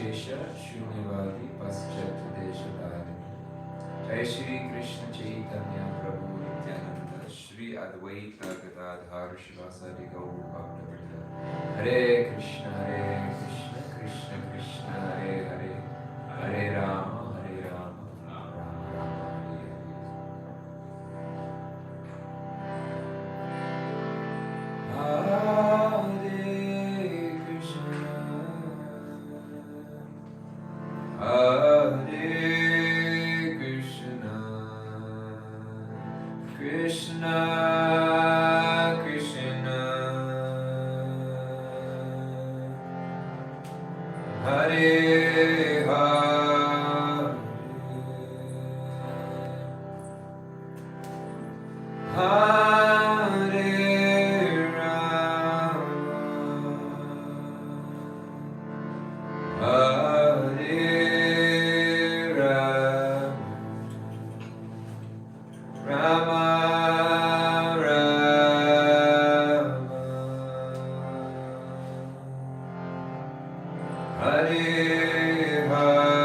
Shesha Shunyavadi Paschat Deshadari. Jai Shri Krishna Chaitanya Prabhu Nityananda Shri Advaita Gadadhar Shivasari Gaur Bhaktivinoda. Hare Krishna Krishna Krishna Hare Hare, Hare Rama Rama Rama Hare Hare.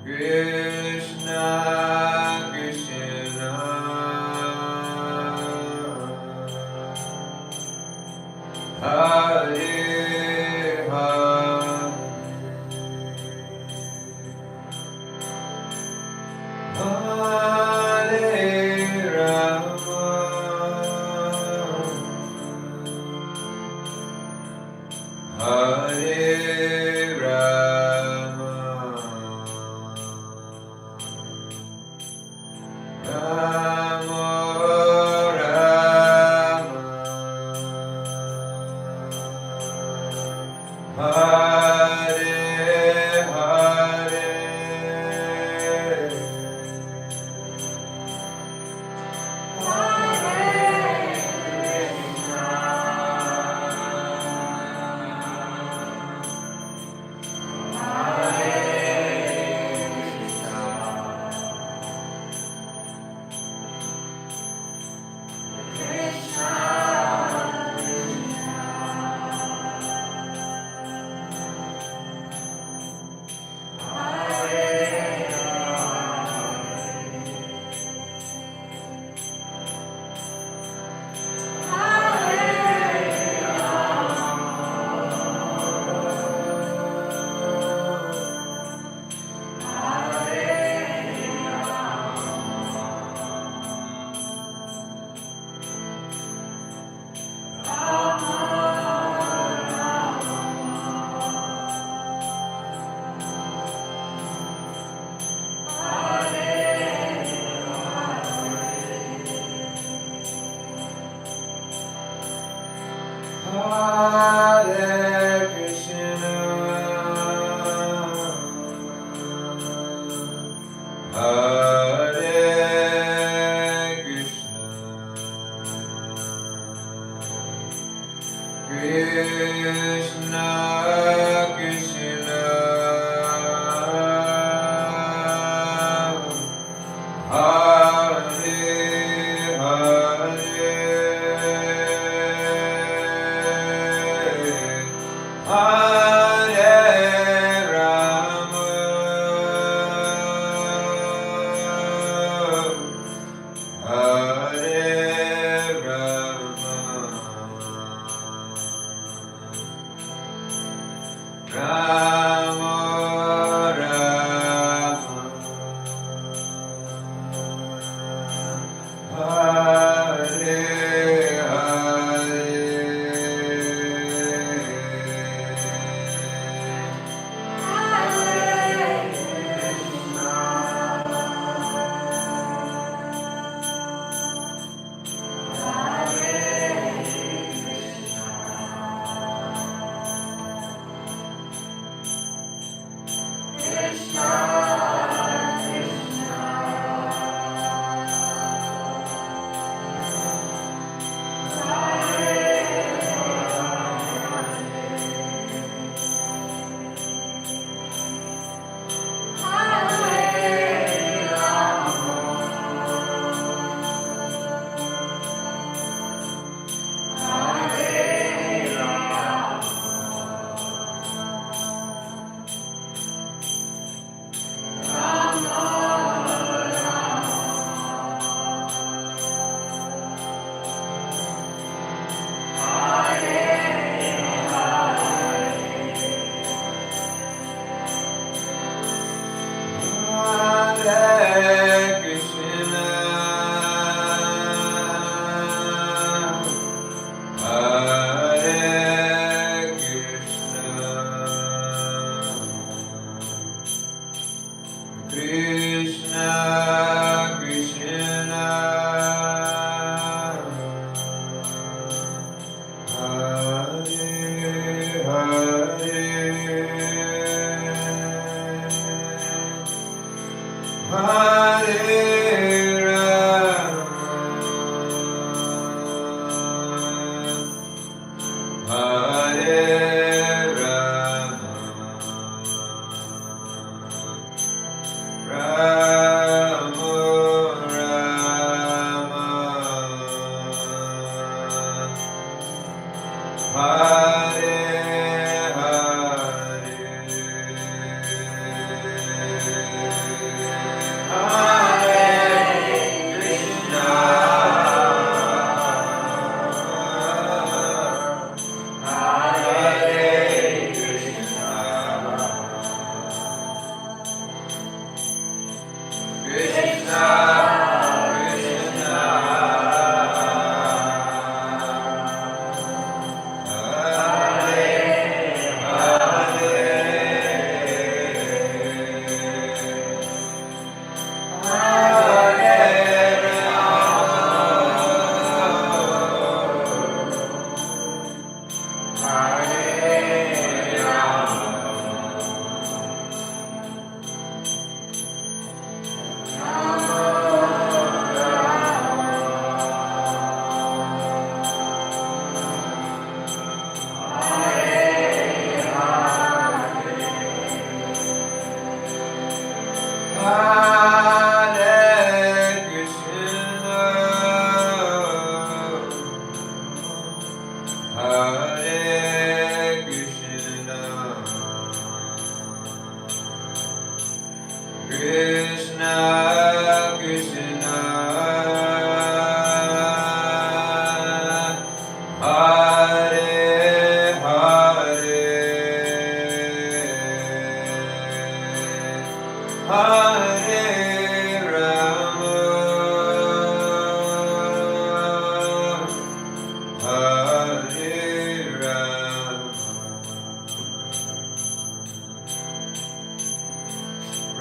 Krishna Krishna Hare Hare Hare Rama Rama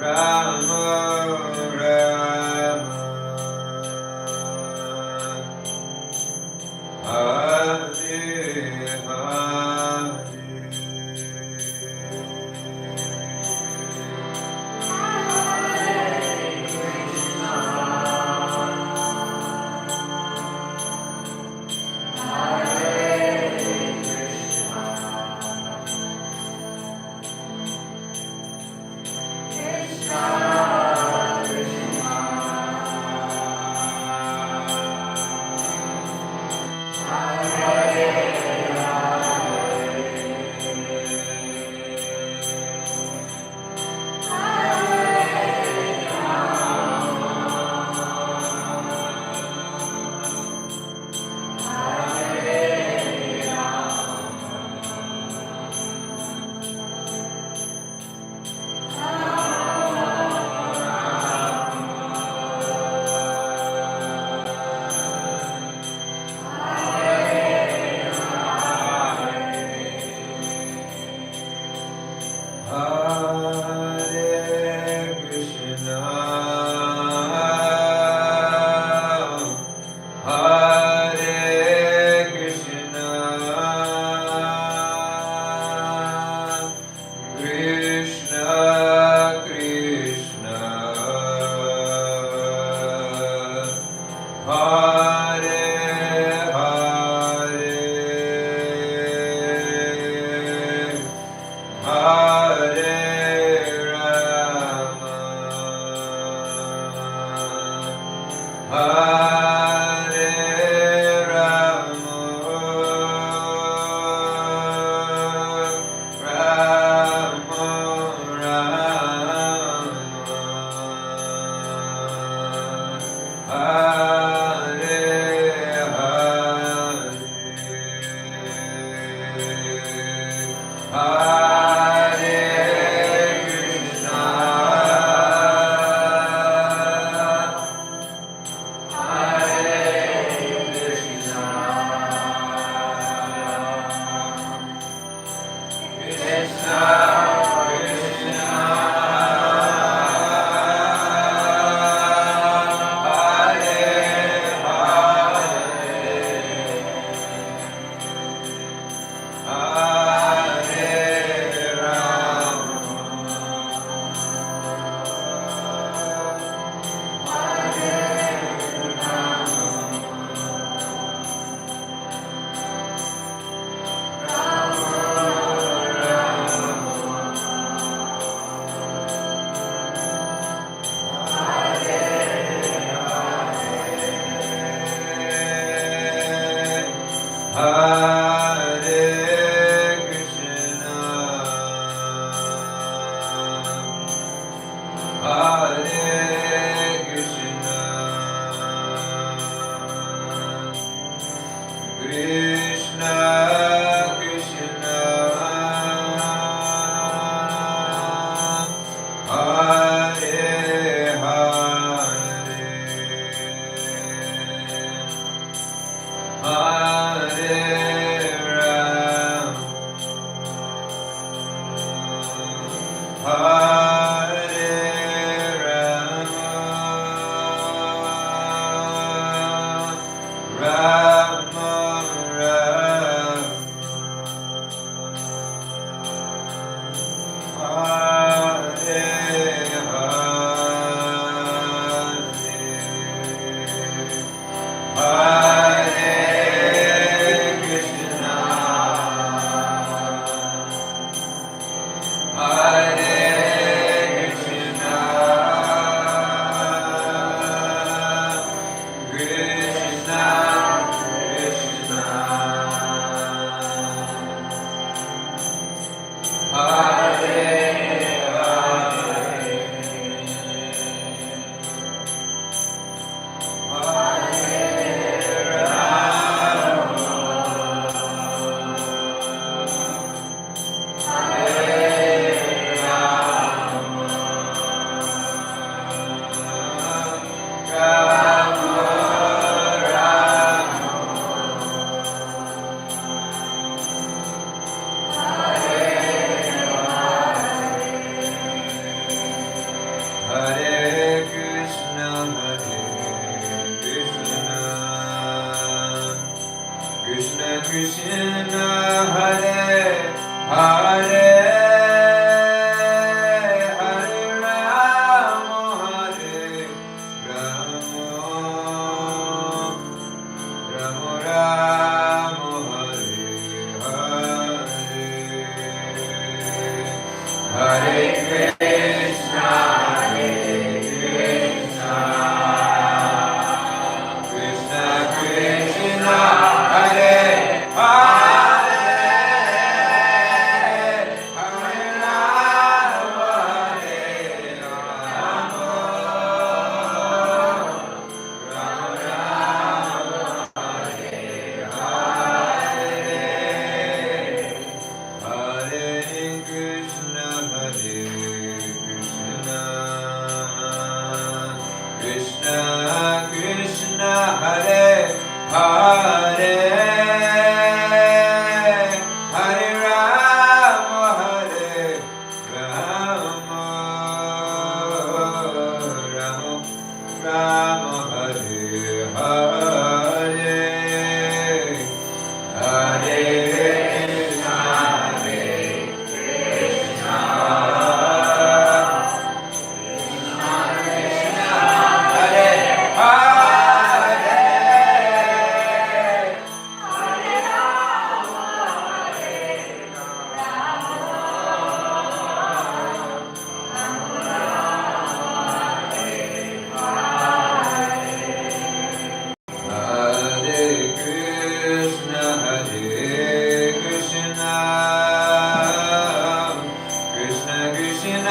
Rama Hare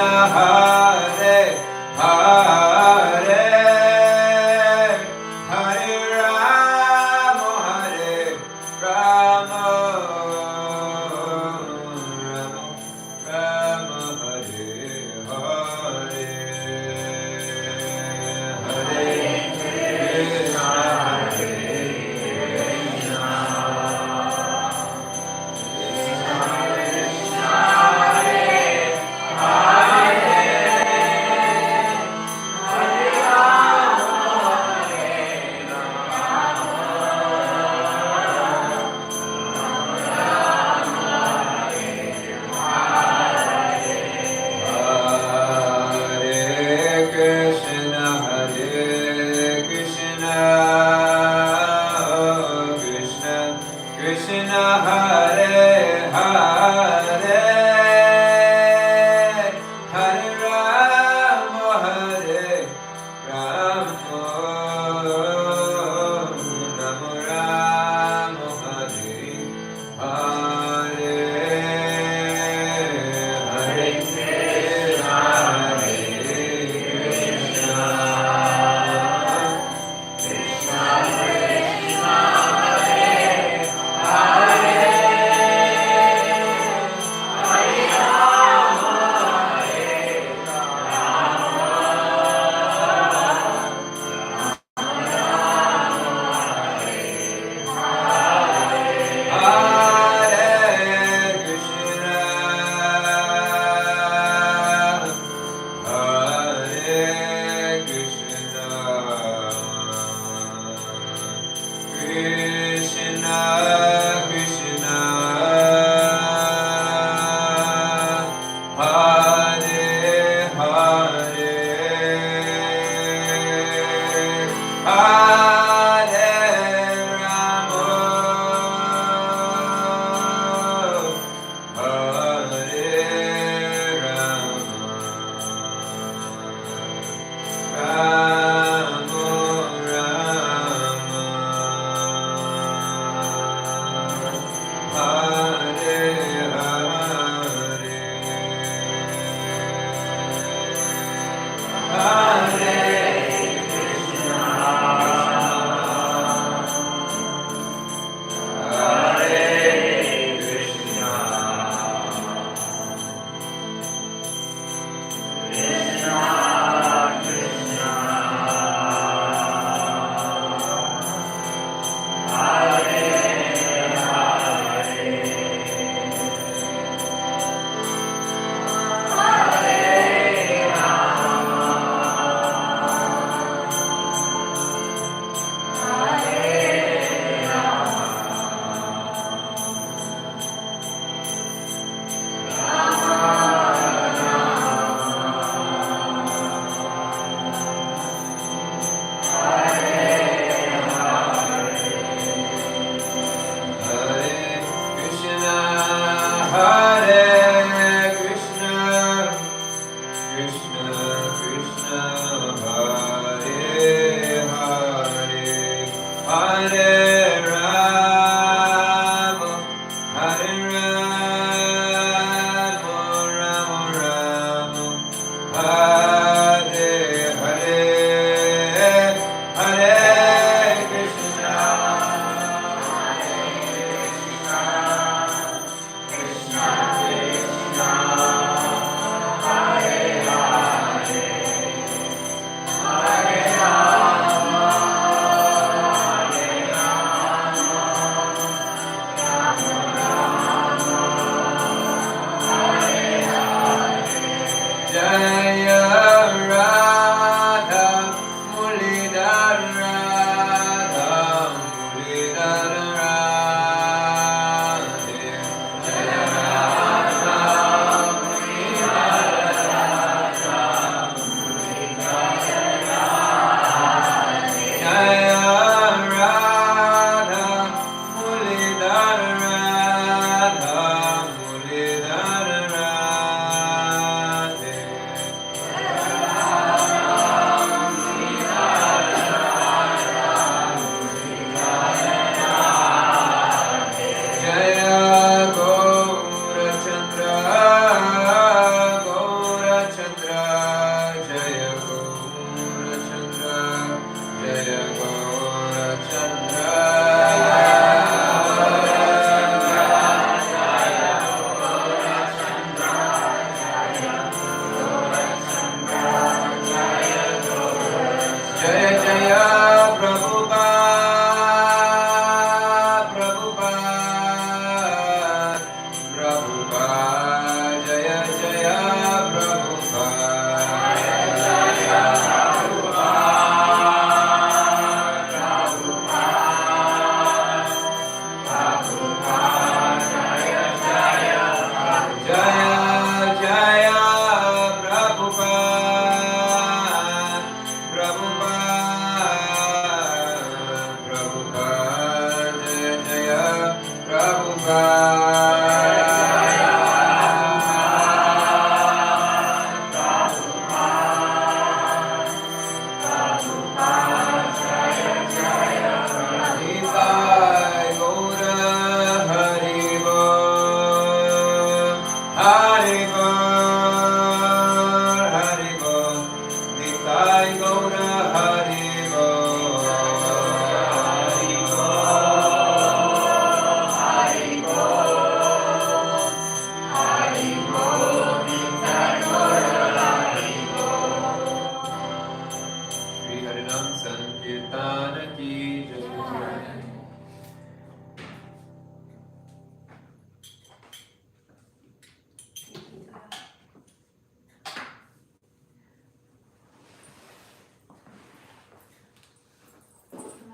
Hare Hare, Hare Rama, Hare Rama, Rama Hare Hare, Hare Krishna, Hare Krishna, Krishna Krishna, Hare Hare,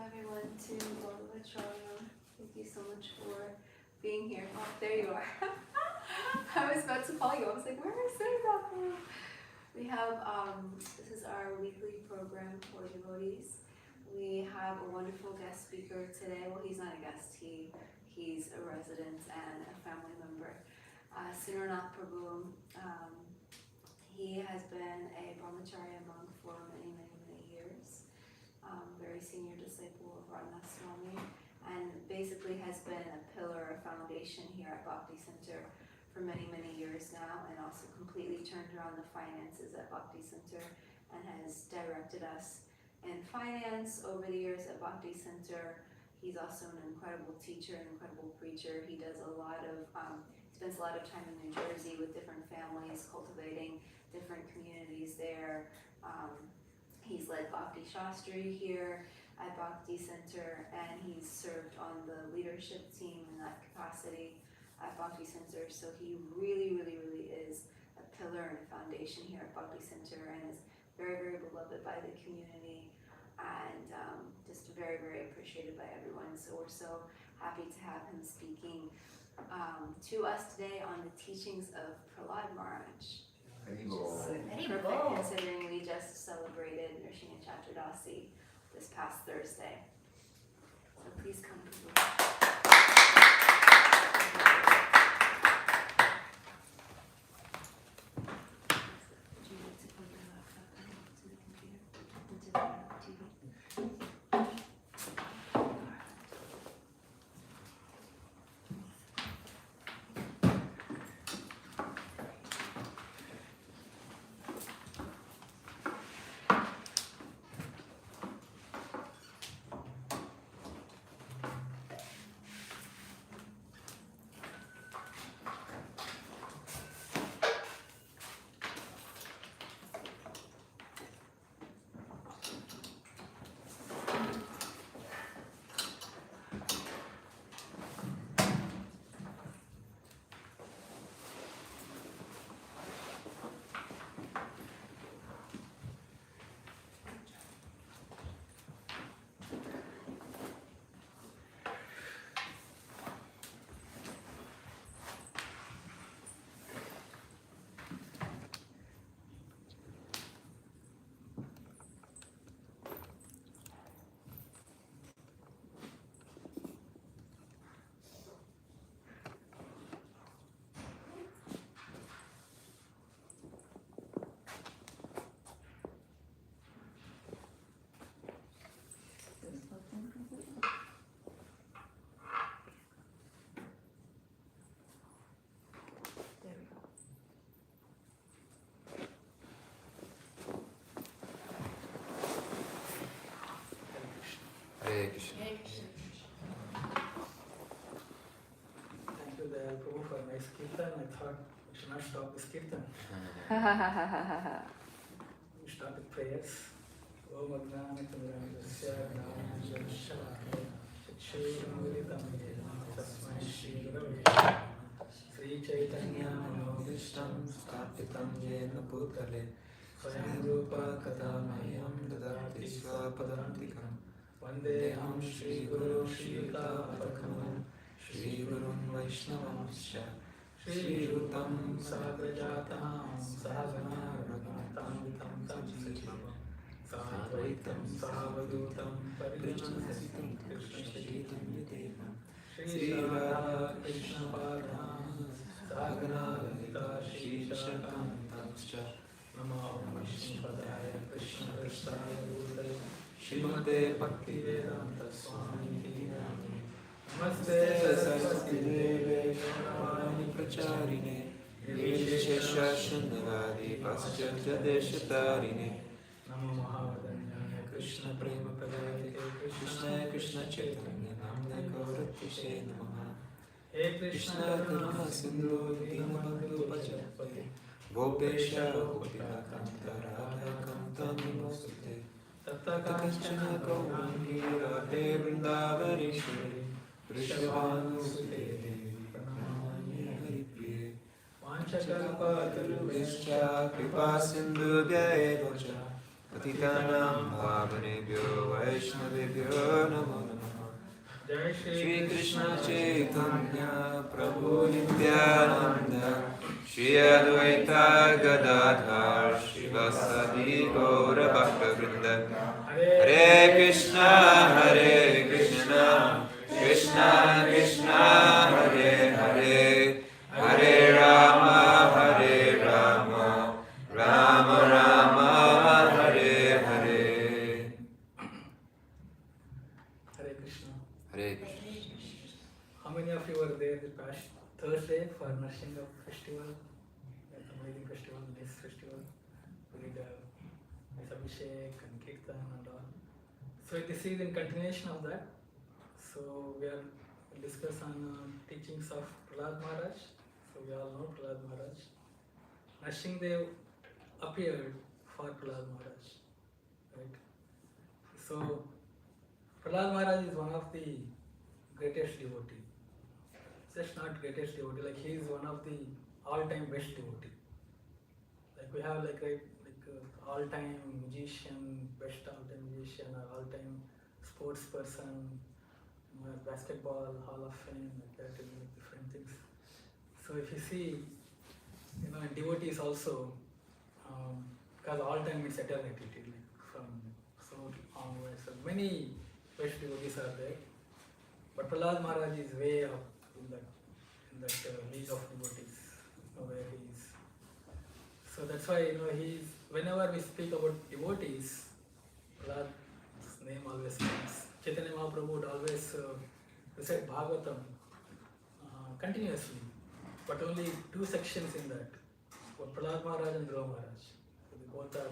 Everyone to Bhagavat Sravana. Thank you so much for being here. Oh, there you are. I was about to call you. I was like, where is Sundarnath? We have, this is our weekly program for devotees. We have a wonderful guest speaker today. Well, he's not a guest. He's a resident and a family member. Sundarnath Prabhu. He has been a brahmacharya monk for many, many, many years. Very senior disciple of Prahlad Swami, and basically has been a pillar, a foundation here at Bhakti Center for many, many years now, and also completely turned around the finances at Bhakti Center and has directed us in finance over the years at Bhakti Center. He's also an incredible teacher, an incredible preacher. He does a lot of, spends a lot of time in New Jersey with different families, cultivating different communities there. He's led Bhakti Shastri here at Bhakti Center, and he's served on the leadership team in that capacity at Bhakti Center. So he really, really, really is a pillar and a foundation here at Bhakti Center, and is very, very beloved by the community, and just very, very appreciated by everyone. So we're so happy to have him speaking to us today on the teachings of Prahlad Maharaj. Perfect, considering we just celebrated Nrsimha Chaturdasi this past Thursday. So please come to the Would you like to put your laptop to the computer, into the TV? Hare Krishna. Thank you, Dayal Prabhu, for nice kirtan. I thought we should not stop this kirtan. We start with prayers. Om Agnana Timirandasya Gnananjana Shalakaya Chakshurumilitam Yena Tasmai Shri Gurave Sri Chaitanya Manobhishtam Sthapitam Yena Bhutale Swayam Rupa Kadamayam Dadati Swapadantikam Vandeham Shri Guru Shri Padakam Shri Gurun Vaishnavamsya Shri Rutam Sahajatam Sahagana Raghunatam Vitam Tam Siddhavam Sadvaitam Savadutam Parijanasatam Krishna Shritam Yadevam Shri Radha Krishna Padam Sagana Lalita Shri Shakantamscha Namo Vishnupadaya Krishna Kristaya Bhutale Shrimate Bhakti Vedanta Swami Namaste Saraswati Deve Gauravani Pracharine Nirvishesha Shunyavadi Paschatya Deshatarine Namo Mahavadanyaya Krishna Prema Pradayate Krishna Krishna Chaitanya Namne Gauratishe Namaha He Krishna Karuna Sindhu Dinabandhu Bhajate Gopesha Gopika Kanta Radha Kanta Namostate Tata Kanchana Gaurangi Radhe Vrindavaneshwari Vrishabhanu Sute Devi Pranamani Haripriye Vanchakalpatarubhishcha Kripa Sindhubhya eva cha Patitanam Bhavanebhyo Vaishnavebhyo Namo Namaha Jai Shri Krishna Chaitanya Prabhu Nityananda Shri Advaita Gadadhar Shivasadi Gaura Bhakta Vrinda Hare Krishna Krishna Krishna Hare Hare Hare Rama Rama Rama Hare Hare Hare Krishna. Hare Krishna. How many of you were there the past Thursday for Narsingha festival? That amazing festival, this festival. We did this Abhishek and Kirtan and all. So this is in continuation of that. So we are discuss on teachings of Prahlad Maharaj. So we all know Prahlad Maharaj. Narsingha appeared for Prahlad Maharaj. Right? So Prahlad Maharaj is one of the greatest devotee. Just not greatest devotee, like he is one of the all-time best devotee. Like we have all-time musician, best all-time musician, or all-time sports person, basketball, Hall of Fame, like that, different things. So if you see, in devotees also, because all-time means eternity, like from so onwards. So many best devotees are there. But Prahlad Maharaj is way up in that league of devotees, where he is. So that's why he's whenever we speak about devotees, Prahlad's name always comes. Chaitanya Mahaprabhu would always recite Bhagavatam continuously, but only two sections in that. For Prahlad Maharaj and Dhruva Maharaj. So they both are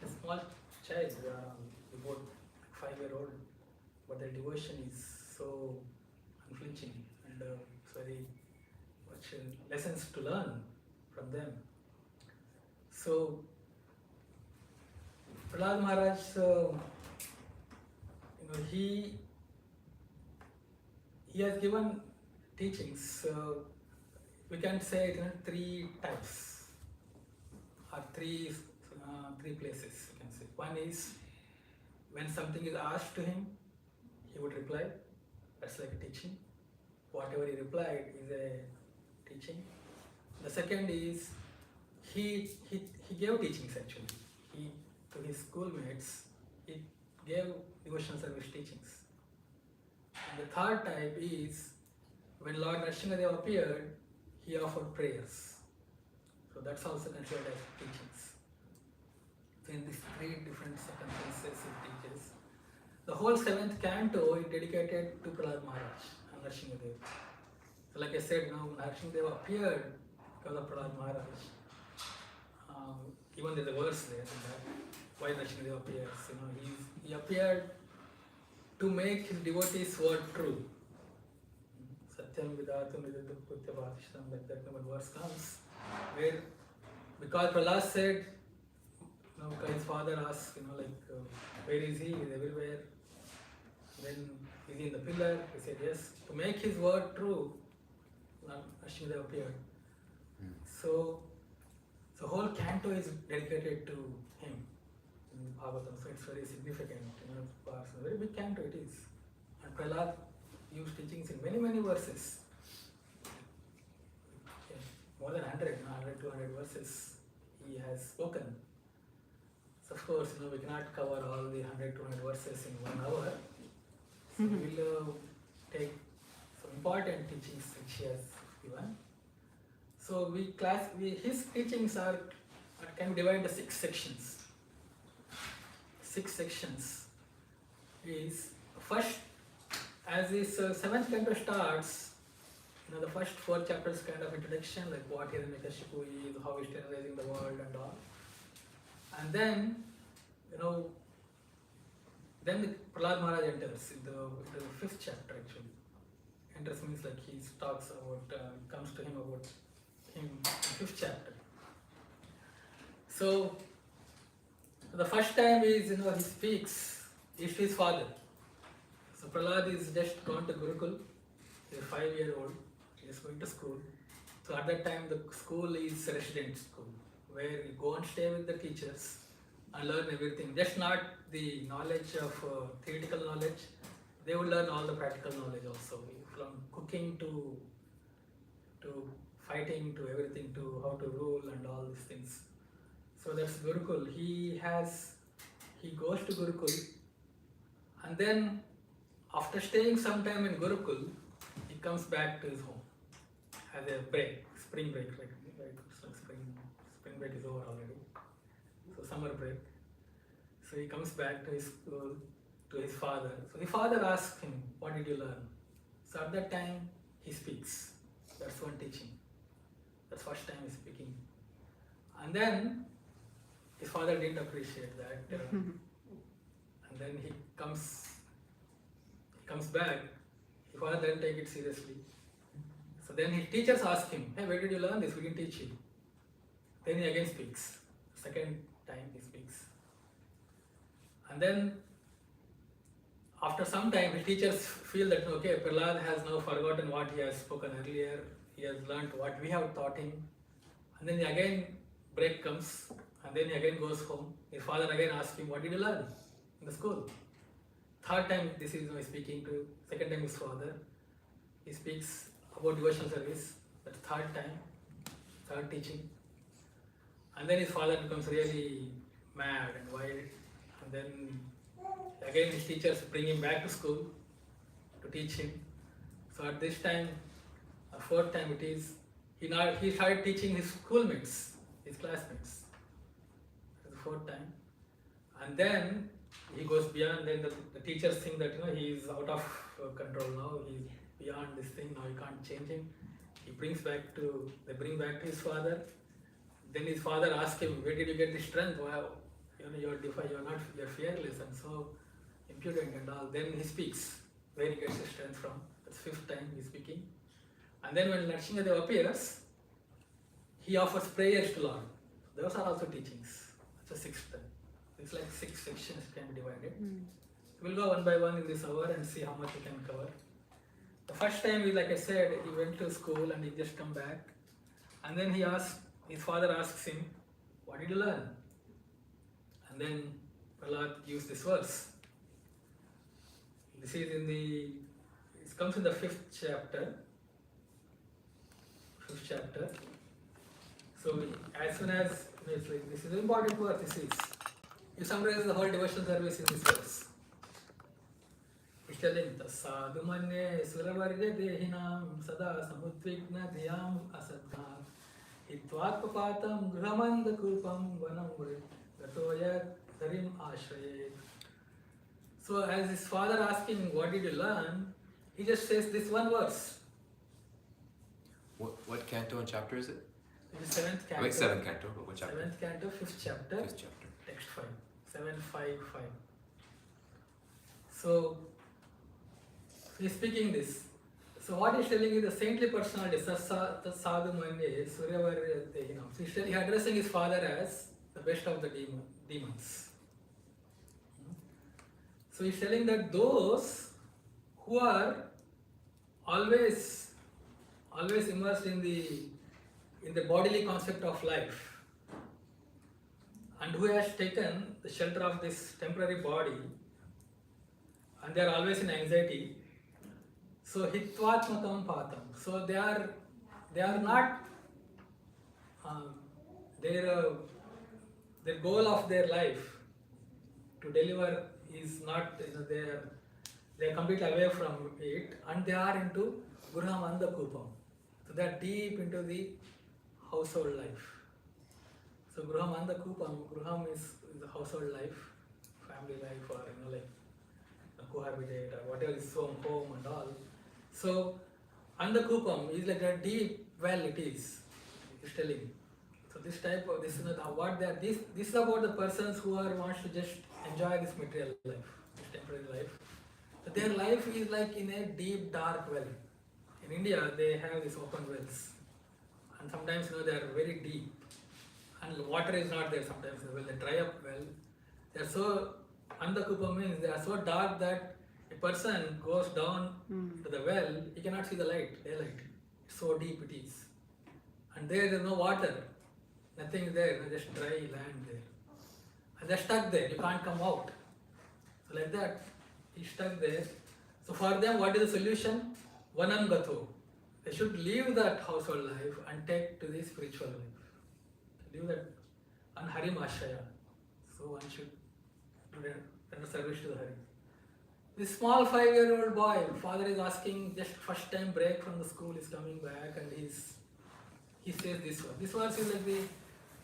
a small child, they both 5-year-old, but their devotion is so unflinching and very much lessons to learn from them. So Prahlad Maharaj, he has given teachings. We can say it in 3 types or 3 places. You can say one is when something is asked to him, he would reply. That's like a teaching. Whatever he replied is a teaching. The second is he gave teachings actually. He to his schoolmates he gave devotional service teachings. And the third type is when Lord Nrsimhadev appeared, he offered prayers. So that's also considered as teachings. So in these 3 different circumstances he teaches. The whole 7th canto is dedicated to Prahlad Maharaj and Nrsimhadev. So like I said, Nrsimhadev appeared because of Prahlad Maharaj. Even there's a verse there in that why Nrsimhadev appears. He appeared to make his devotees' word true. Satyam Vidatum Vidatum Kutya Bhatishtam, like that verse comes, where because Prahlad said, because his father asked, where is he? He's everywhere. Then is he in the pillar? He said yes. To make his word true, Nrsimhadev appeared. So the whole canto is dedicated to him in Bhagavatam. So it's very significant. It's a very big canto it is. And Prahlad used teachings in many, many verses. More than 100, 200 verses he has spoken. So of course, we cannot cover all the 100, 200 verses in 1 hour. So we'll take some important teachings which he has given. So his teachings can be divided into 6 sections. 6 sections is first, as this 7th canto starts, the first 4 chapters kind of introduction, like what Hiranyakashipu is, how he's terrorizing the world and all. And then, then the Prahlad Maharaj enters in the 5th chapter actually. Enters means like he talks about, comes to him about him in 5th chapter. So, the first time is, he speaks, is to his father. So Prahlad is just gone to Gurukul, he's a 5-year-old, he is going to school. So at that time the school is a resident school, where you go and stay with the teachers and learn everything. Just not the knowledge of theoretical knowledge, they will learn all the practical knowledge also. From cooking to fighting to everything, to how to rule and all these things. So that's Gurukul. He goes to Gurukul, and then after staying some time in Gurukul, he comes back to his home as a break, spring break, like spring break is over already. So summer break. So he comes back to his school, to his father. So his father asks him, "What did you learn?" So at that time he speaks. That's one teaching. That's first time he's speaking. And then his father didn't appreciate that. And then he comes back. His father didn't take it seriously. So then his teachers ask him, "Hey, where did you learn this? We didn't teach you." Then he again speaks. Second time he speaks. And then after some time, his teachers feel that, okay, Prahlad has now forgotten what he has spoken earlier. He has learnt what we have taught him. And then again break comes, and then he again goes home. His father again asks him, "What did you learn in the school?" Third time, this is my speaking to. Second time, his father. He speaks about devotional service. That's third time, third teaching. And then his father becomes really mad and wild. And then again his teachers bring him back to school to teach him. So at this time, fourth time it is, he started teaching his schoolmates, his classmates. That's the fourth time. And then he goes beyond, then the teachers think that he is out of control now, he is beyond this thing, now you can't change him. They bring back to his father. Then his father asks him, "Where did you get this strength? Wow, you're fearless and so impudent and all." Then he speaks where he gets his strength from. That's 5th time he's speaking. And then when Nrsimhadev appears, he offers prayers to Lord. Those are also teachings. That's the 6th time. It's like 6 sections can be divided. We'll go one by one in this hour and see how much we can cover. The first time, like I said, he went to school and he just come back. And then his father asks him, "What did you learn?" And then Prahlad gives this verse. This is it comes in the 5th chapter. 5th chapter. So as soon as, it's like, this is an important verse, you summarize the whole devotional service in this verse. It's telling, "Tasadu manye suravarya dehinam sada samudvigna dhyam asadna hitvatpapatam gramanda kupam vanam gatoya dharim ashraye." So as his father asking, "What did you learn?" he just says this one verse. What canto and chapter is it? It is 7th canto. Wait, 7th canto, but what chapter? 7th canto, 5th chapter. 5th chapter. Text 5. 755. So he's speaking this. So what he's telling is the saintly personality, Sadhu Manye, Suryavarya Dehinam. So he's addressing his father as the best of the demons. So he's telling that those who are always immersed in the bodily concept of life, and who has taken the shelter of this temporary body, and they are always in anxiety. So hitvatmakam patam. So they are not their goal of their life to deliver is not, they are completely away from it, and they are into Graham and the Kupam. So they are deep into the household life. So Graham and the Kupam, Graham is the household life, family life, or like cohabitate or whatever is home and all. So Andakupam is like a deep well it is. He's telling. So this type of this, what they are, this is about the persons who are wants to just enjoy this material life, this temporary life. So their life is like in a deep dark well. In India they have these open wells, and sometimes they are very deep, and water is not there. Sometimes well they dry up well. They are so Andakupam means they are so dark that a person goes down to the well, he cannot see the light, daylight. So deep it is. And there is no water, nothing is there, just dry land there. And they're stuck there, you can't come out. So like that, he's stuck there. So for them, what is the solution? Vanam Gato. They should leave that household life and take to the spiritual life. Leave that and Harim Ashaya. So one should render service to the Hari. This small 5-year-old boy, father is asking, just first time break from the school, is coming back, and he says this one. This verse is like the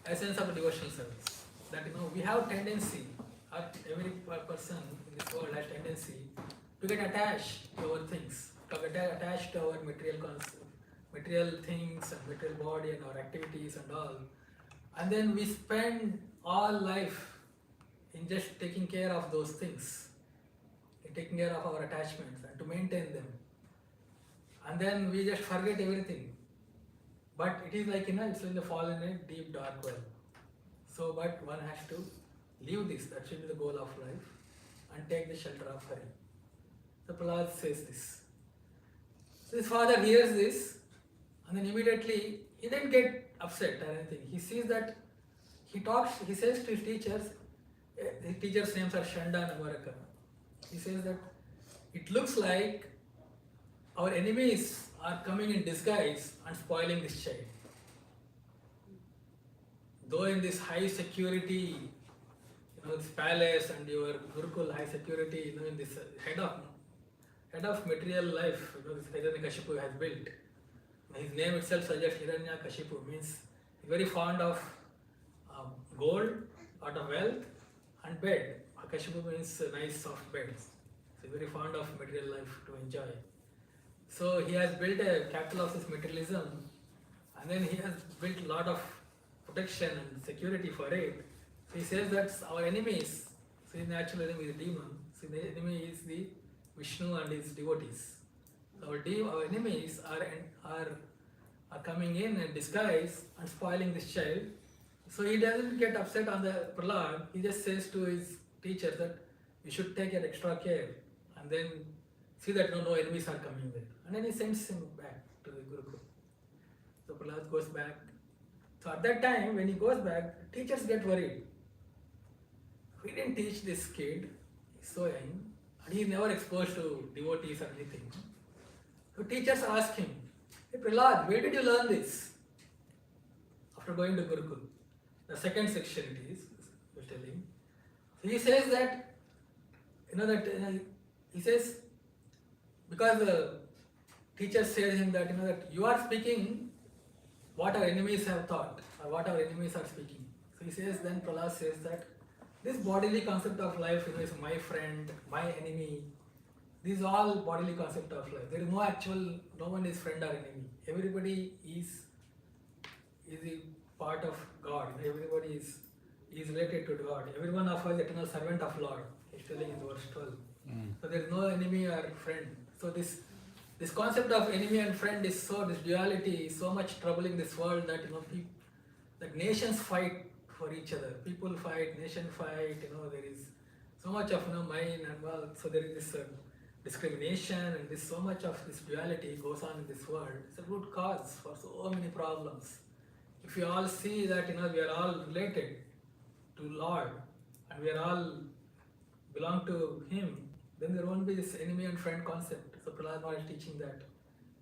essence of a devotional service. That we have tendency, every person in this world has tendency to get attached to our things, to get attached to our material things and material body and our activities and all. And then we spend all life in just taking care of those things, in taking care of our attachments and to maintain them. And then we just forget everything. But it is like, it's like the fall in a deep dark well. So, but one has to leave this, that should be the goal of life, and take the shelter of Hari. So Prahlad says this. So his father hears this, and then immediately, he didn't get upset or anything. He sees that, he says to his teachers, his teachers' names are Shanda and Amaraka. He says that it looks like our enemies are coming in disguise and spoiling this child. Though in this high security, this palace and your Gurukul high security, in this head of material life, this Hiranyakashipu has built. His name itself suggests Hiranyakashipu means he's very fond of gold, lot of wealth, and bed. Kashipu means nice soft beds. So he's very fond of material life to enjoy. So he has built a capital of this materialism, and then he has built a lot of protection and security for it. So he says that our enemies, so his natural enemy is the demon, so the enemy is the Vishnu and his devotees. So our enemies are coming in disguise and spoiling this child. So he doesn't get upset on the Prahlad, he just says to his teacher that you should take an extra care and then see that no enemies are coming there. And then he sends him back to the Gurukul. So Prahlad goes back. So at that time, when he goes back, teachers get worried. We didn't teach this kid, he's so young, and he's never exposed to devotees or anything. So teachers ask him, hey Prahlad, where did you learn this? After going to Gurukul. The second section it is, we're telling. So he says that, he says, because the teacher said him that, that you are speaking what our enemies have thought, or what our enemies are speaking. So he says, then Prahlad says that this bodily concept of life is my friend, my enemy. These are all bodily concept of life. There is no actual, no one is friend or enemy. Everybody is a part of God. Everybody is related to God. Every one of us is eternal servant of Lord. He's telling in verse 12. So there is no enemy or friend. So this concept of enemy and friend is this duality is so much troubling this world that that nations fight for each other. People fight, nation fight. There is so much of mine and well. So there is this discrimination and this so much of this duality goes on in this world. It's a root cause for so many problems. If you all see that we are all related to Lord and we are all belong to Him, then there won't be this enemy and friend concept. So Prahlad Maharaj is teaching that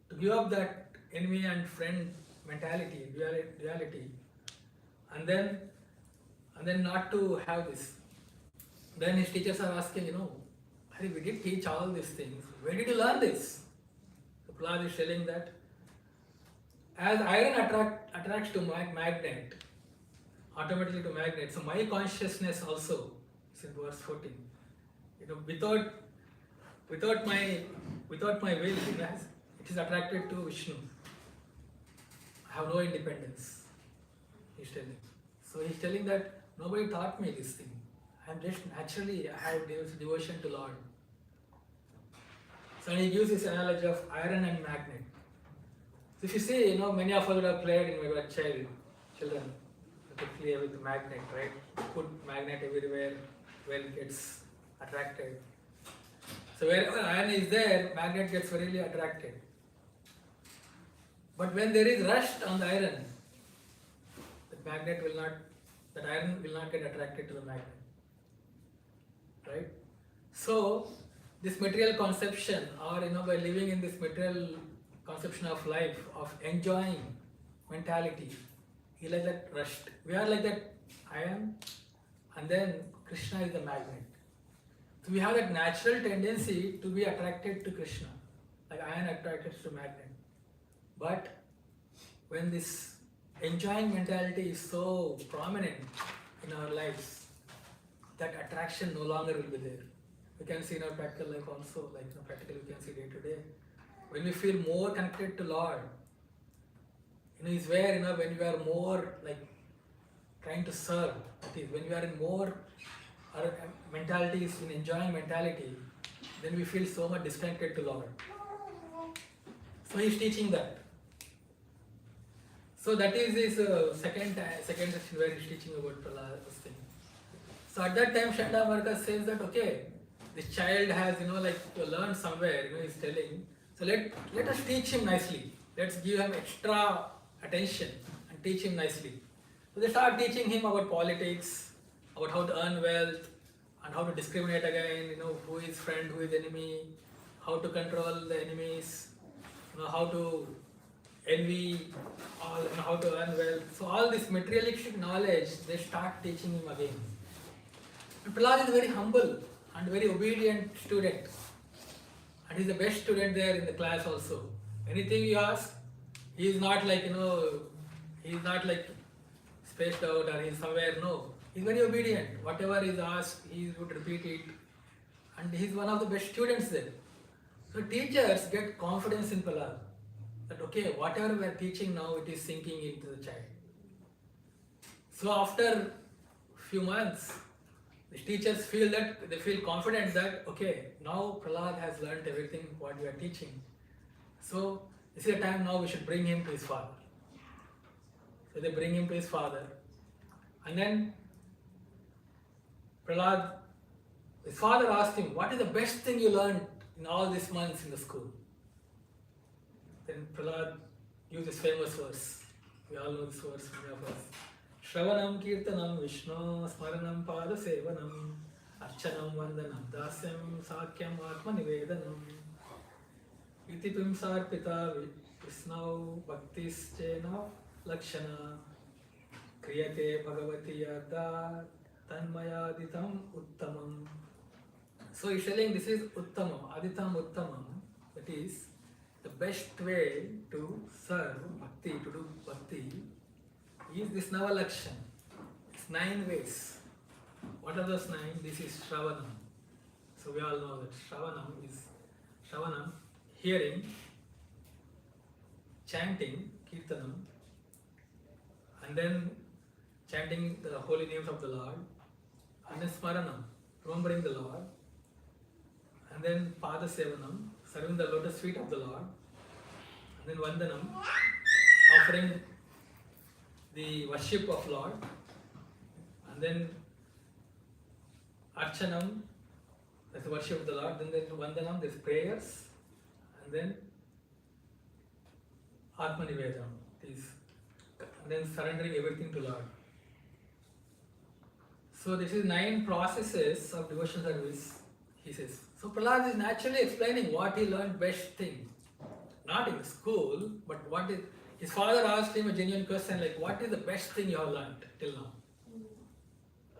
to give up that enemy and friend mentality, duality, and then not to have this. Then his teachers are asking, Hari, we did teach all these things. Where did you learn this? So Prahlad is telling that as iron attracts to magnet, automatically to magnet, so my consciousness also, it's in verse 14. Without my will, it is attracted to Vishnu. I have no independence, he's telling. So he's telling that nobody taught me this thing. I'm just naturally, I have devotion to Lord. So he gives this analogy of iron and magnet. So if you see, many of us would have played when we were children, to play with the magnet, right? Put magnet everywhere where it gets attracted. So wherever iron is there, magnet gets really attracted. But when there is rust on the iron, that iron will not get attracted to the magnet. Right? So this material conception, or by living in this material conception of life, of enjoying mentality, he like that rust. We are like that iron, and then Krishna is the magnet. So we have that natural tendency to be attracted to Krishna, like iron attracted to magnet. But when this enjoying mentality is so prominent in our lives, that attraction no longer will be there. We can see in our practical life also, practically we can see day to day. When we feel more connected to Lord, is where, when we are more trying to serve, that is, when we are in more, our mentality is in enjoying mentality, then we feel so much disconnected to Lord. So he is teaching that. So that is his second section where he is teaching about Prahlad's thing. So at that time, Shanda Marka says that, okay, this child has, learned somewhere, he's telling. So let us teach him nicely. Let's give him extra attention and teach him nicely. So they start teaching him about politics, about how to earn wealth, and how to discriminate again, who is friend, who is enemy, how to control the enemies, how to envy, how to earn wealth. So all this materialistic knowledge, they start teaching him again. And Prahlad is a very humble and very obedient student. And he's the best student there in the class also. Anything you ask, he is not he's not spaced out or he's somewhere, no. He's very obedient. Whatever is asked, he would repeat it. And he's one of the best students there. So teachers get confidence in Prahlad. That okay, whatever we are teaching now, it is sinking into the child. So after few months, the teachers feel confident that okay, now Prahlad has learnt everything what we are teaching. So this is the time now we should bring him to his father. So they bring him to his father. And then Prahlad, his father asked him, what is the best thing you learned in all these months in the school? Then Prahlad used this famous verse. We all know this verse, many of us. Shravanam kirtanam Vishnu smaranam pada sevanam archanam vandanam dasyam sakyam atma nivedanam iti pimsar pita visnau bhaktis chena lakshana kriyate bhagavati yada tanmayaditam uttamam. So he's telling this is uttamam, aditam uttamam, that is the best way to serve bhakti, to do bhakti is this Navalakshan. It's 9 ways. What are those 9? This is Shravanam. So we all know that Shravanam, hearing, chanting, Kirtanam, and then chanting the holy names of the Lord, and then Smaranam, remembering the Lord, and then Pada Sevanam, serving the lotus feet of the Lord, and then Vandanam, offering the worship of Lord, and then Archanam, that's the worship of the Lord, then there's Vandanam, there's prayers, and then Atma Nivedam, and then surrendering everything to Lord. So this is 9 processes of devotion service, he says. So Prahlad is naturally explaining what he learned best thing. Not in school, but what is. His father asked him a genuine question like, what is the best thing you have learned till now?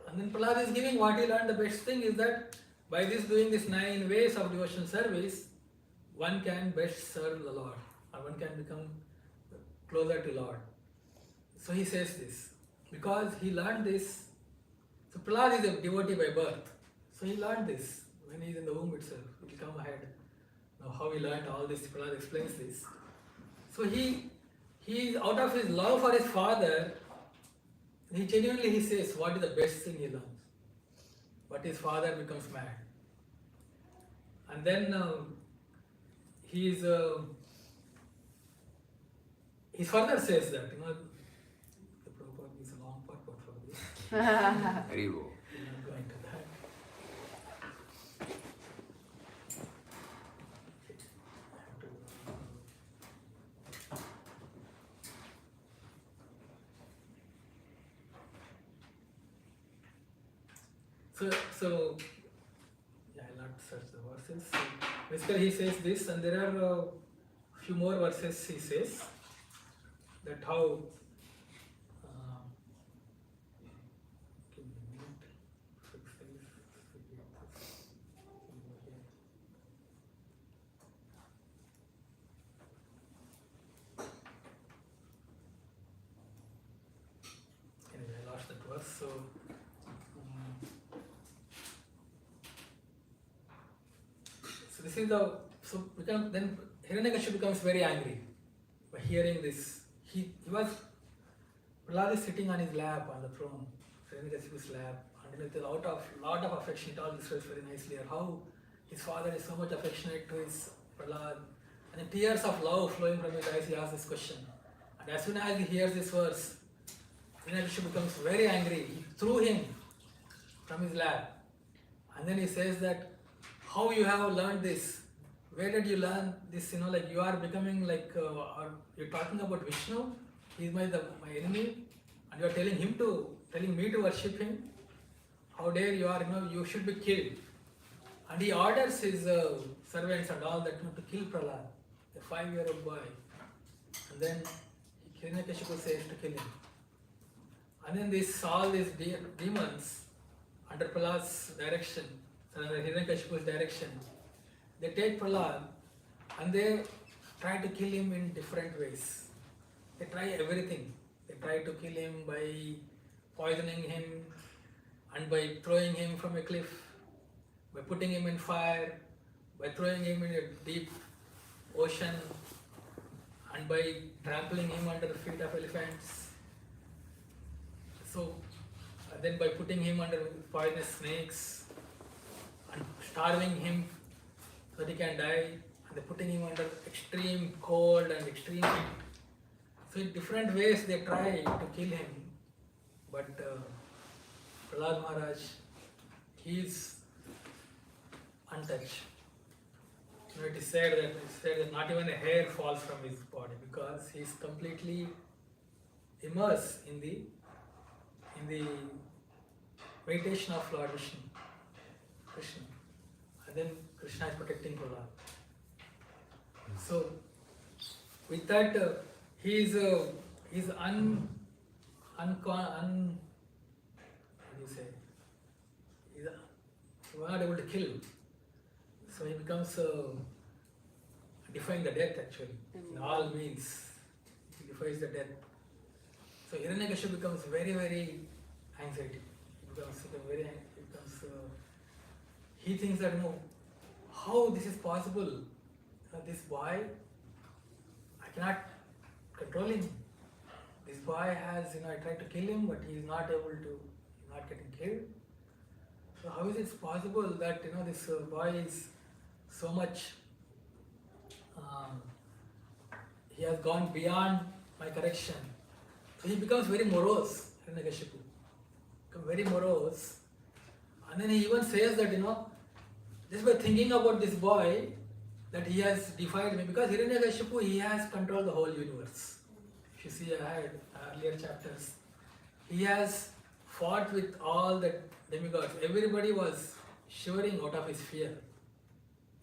And then Prahlad is giving what he learned. The best thing is that by doing this 9 ways of devotion service, one can best serve the Lord, or one can become closer to Lord. So he says this, because he learned this. So Prahlad is a devotee by birth. So he learned this when he is in the womb itself. It will come ahead. Now how he learned all this, Prahlad explains this. So he out of his love for his father, he genuinely says what is the best thing he learns. But his father becomes mad. And then he further says that, the Prabhupada is a long purport for this. Very well. We're not going to that. So yeah, I'll not search the verses. So basically, he says this, and there are a few more verses. He says that how. Give me a minute. Fix this. Anyway, I lost that verse. So this is then Hiranyakashipu becomes very angry by hearing this. Prahlad is sitting on his lap on the throne, Hiranyakashipu's lap, and with a lot of affection. It all describes very nicely how his father is so much affectionate to his Prahlad, and the tears of love flowing from his eyes. He asks this question, and as soon as he hears this verse, Hiranyakashipu becomes very angry. He threw him from his lap, and then he says that, how you have learned this? Where did you learn this? Like you are becoming like, or you're talking about Vishnu. He is my enemy, and you are telling me to worship him. How dare you are? You should be killed. And he orders his servants and all that to kill Prahlad, a 5-year-old boy. And then Hiranyakashipu says to kill him. And then all these demons under Prahlad's direction, under Hiranyakashipu's direction, they take Prahlad and they try to kill him in different ways. They try everything. They try to kill him by poisoning him and by throwing him from a cliff, by putting him in fire, by throwing him in a deep ocean, and by trampling him under the feet of elephants. So, then by putting him under poisonous snakes and starving him so that he can die, and they're putting him under extreme cold and extreme heat. So in different ways they try to kill him, but Prahlad Maharaj, he is untouched. It is said that not even a hair falls from his body because he is completely immersed in the meditation of Lord Vishnu, Krishna, and then Krishna is protecting Prahlad. So with that, he is not able to kill. So he becomes defying the death actually. In all means, he defies the death. So Hiranyakashipu becomes very, very anxiety. He thinks that how this is possible? This boy, I cannot control him. This boy has, I tried to kill him, but he is not able to, he's not getting killed. So how is it possible that this boy is so much, he has gone beyond my correction. So he becomes very morose, Hiranyakashipu. Very morose. And then he even says that, just by thinking about this boy, that he has defied me. Because Hiranyakashipu, he has controlled the whole universe. If you see ahead, earlier chapters, he has fought with all the demigods. Everybody was shivering out of his fear.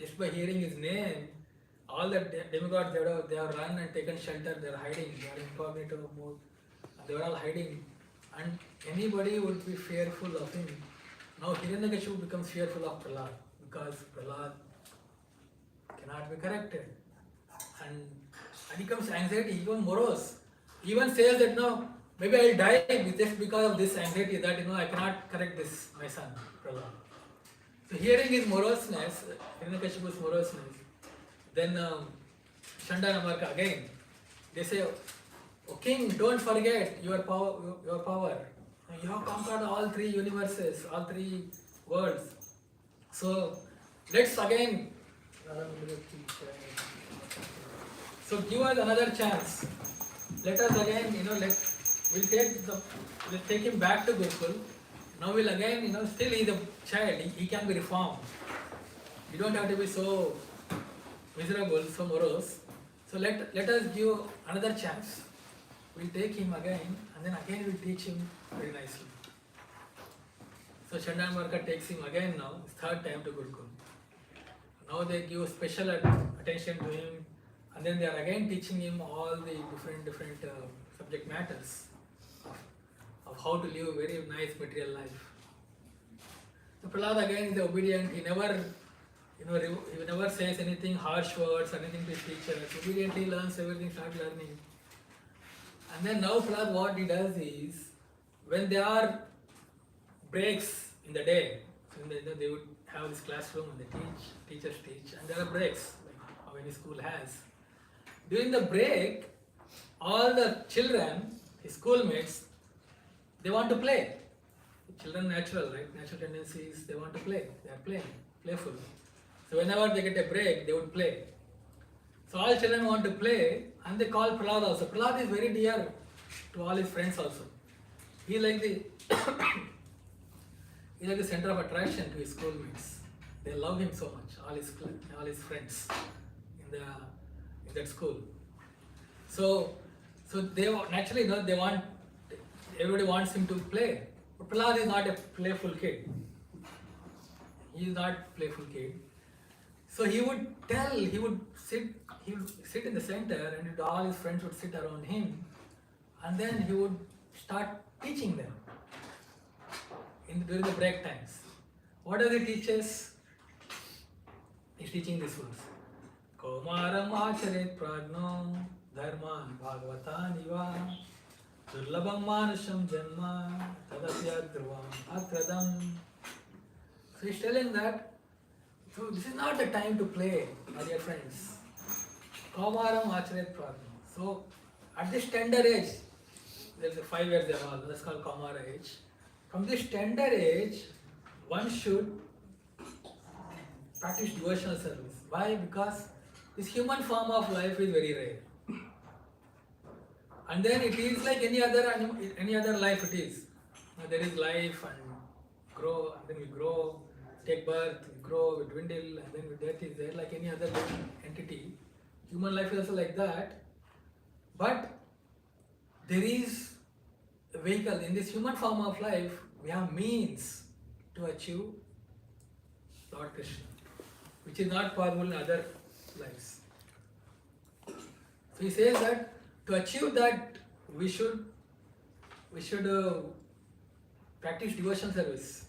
Just by hearing his name, all the demigods, they have run and taken shelter, they are hiding, they are incognito mode, they were all hiding. And anybody would be fearful of him. Now Hiranyakashipu becomes fearful of Prahlad because Prahlad cannot be corrected. And he becomes anxiety, even morose. He even says that maybe I'll die just because of this anxiety that I cannot correct this, my son, Prahlad. So hearing his moroseness, Hiranyakashipu's moroseness, Then Sundarnath again, they say, "O king, don't forget your power. Your power. You have conquered all three universes, all three worlds. So let's again. So give us another chance. Let us again, we'll take him back to Gurukul. Now we'll again, still he's a child. He can be reformed. You don't have to be so miserable, so morose. So let us give another chance. We'll take him again, and then again we'll teach him very nicely." So Chandanvarka takes him again now, it's third time to Gurukul. Now they give special attention to him, and then they are again teaching him all the different subject matters of how to live a very nice material life. So Prahlad again is obedient. He never, he never says anything harsh words, anything to his teachers. Obediently learns everything, starts learning. And then now Prahlad, what he does is, when there are breaks in the day, so they would have this classroom and they teachers teach, and there are breaks, like how any school has. During the break, all the children, his schoolmates, they want to play. Children natural, right? Natural tendencies, they want to play. They are playing, playful. So whenever they get a break, they would play. So all children want to play, and they call Prahlad also. Prahlad is very dear to all his friends also. He is like the center of attraction to his schoolmates. They love him so much, all his friends in that school. So they naturally, they want, everybody wants him to play. But Prahlad is not a playful kid. He is not a playful kid. So he would sit in the center, and all his friends would sit around him, and then he would start teaching them during the break times. What does he teach us? He's teaching this verse. Kaumaram acharet prajno dharman bhagavatan iva durlabam manusham janma tadapya dhruvam atradam. So he's telling that, so this is not the time to play, my dear friends. Kaumaram acharet prajno. So at this tender age, there's a 5 years there all, that's called Kaumara age. From this tender age, one should practice devotional service. Why? Because this human form of life is very rare. And then it is like any other life it is. There is life and grow, and then we grow, take birth, we grow, we dwindle, and then death is there like any other living entity. Human life is also like that. But there is a vehicle. In this human form of life, we have means to achieve Lord Krishna, which is not possible in other lives. So he says that to achieve that, we should practice devotion service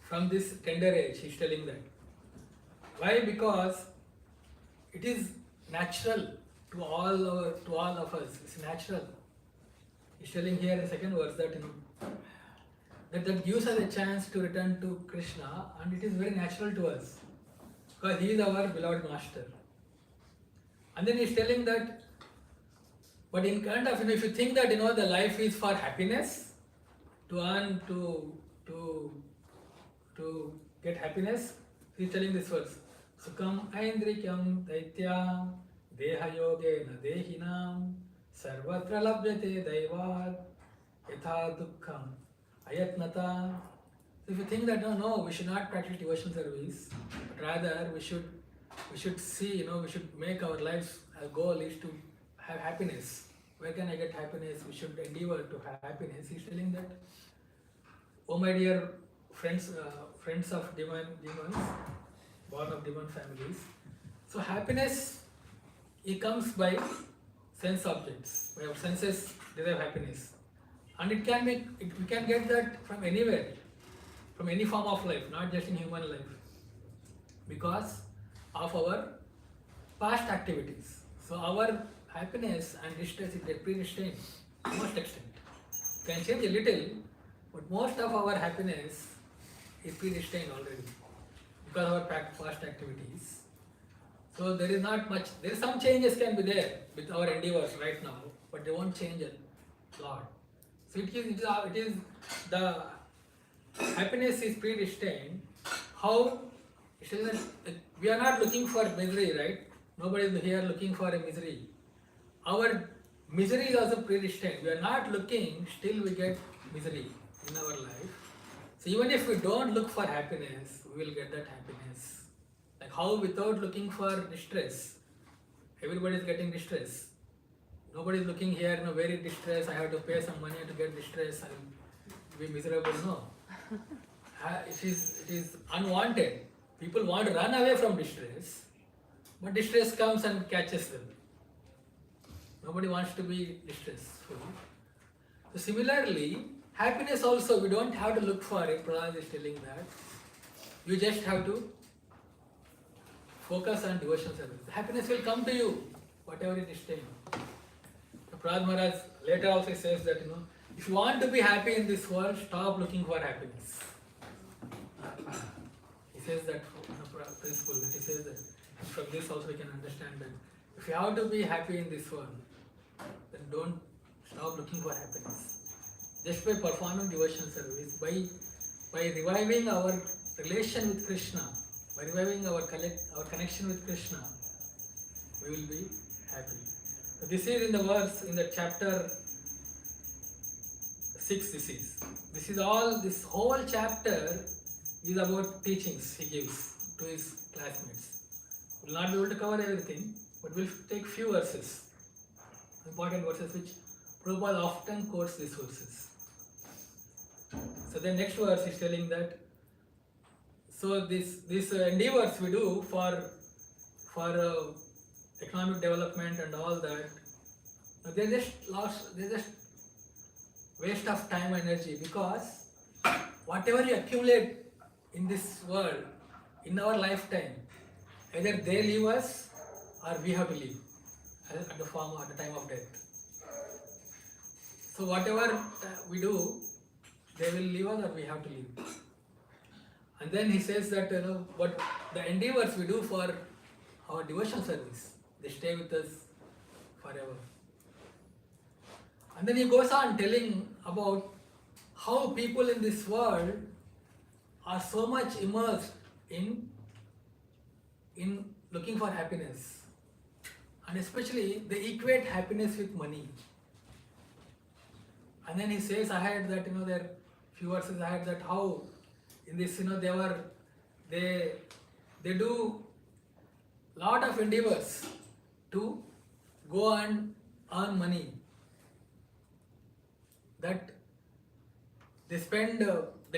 from this tender age. He's telling that. Why? Because it is natural to all of us. It's natural. He's telling here in the second verse that that gives us a chance to return to Krishna, and it is very natural to us because he is our beloved master. And then he's telling that, but in kind of, if you think that the life is for happiness, to earn, to get happiness, he's telling this verse. Sukham aindrikyam daitya deha yogena dehinam sarvatra labhyate daivat yatha dukkham ayatnata. So if you think that no, we should not practice devotional service, but rather we should see, we should make our lives, our goal is to have happiness. Where can I get happiness? We should endeavor to have happiness. He's telling that, oh my dear friends of demons, born of demon families. So happiness, it comes by sense objects. We have senses derive happiness, and we can get that from anywhere, from any form of life, not just in human life, because of our past activities. So our happiness and distress is predestined to most extent. Can change a little, but most of our happiness is predestined already because of our past activities. So there is not much, there is some changes can be there with our endeavors right now, but they won't change a lot. So it is the happiness is predestined. How it is that we are not looking for misery, right? Nobody is here looking for a misery. Our misery is also predestined. We are not looking, still we get misery in our life. So even if we don't look for happiness, we will get that happiness. Like how without looking for distress, everybody is getting distress. Nobody is looking here, very distressed. I have to pay some money to get distress. I will be miserable. No, it is unwanted. People want to run away from distress, but distress comes and catches them. Nobody wants to be distressful. So similarly, happiness also, we don't have to look for it. Prahlad is telling that. You just have to focus on devotion service. Happiness will come to you, whatever it is taken. So Prahlad Maharaj later also says that, if you want to be happy in this world, stop looking for happiness. He says that principle, that he says that from this also we can understand that if you have to be happy in this world, then don't stop looking for happiness. Just by performing devotion service, by reviving our relation with Krishna, by reviving our connection with Krishna, we will be happy. So this is in the verse, in the chapter 6 this whole chapter is about teachings he gives to his classmates. We will not be able to cover everything, but we will take few verses, important verses which Prabhupada often quotes these verses. So the next verse is telling that, so these endeavors we do for economic development and all that, they're just waste of time and energy, because whatever you accumulate in this world, in our lifetime, either they leave us or we have to leave at the time of death. So whatever we do, they will leave us or we have to leave. And then he says that but the endeavors we do for our devotion service, they stay with us forever. And then he goes on telling about how people in this world are so much immersed in looking for happiness, and especially they equate happiness with money. And then he says ahead that there are few verses ahead that how in this they do lot of endeavors to go and earn money, that they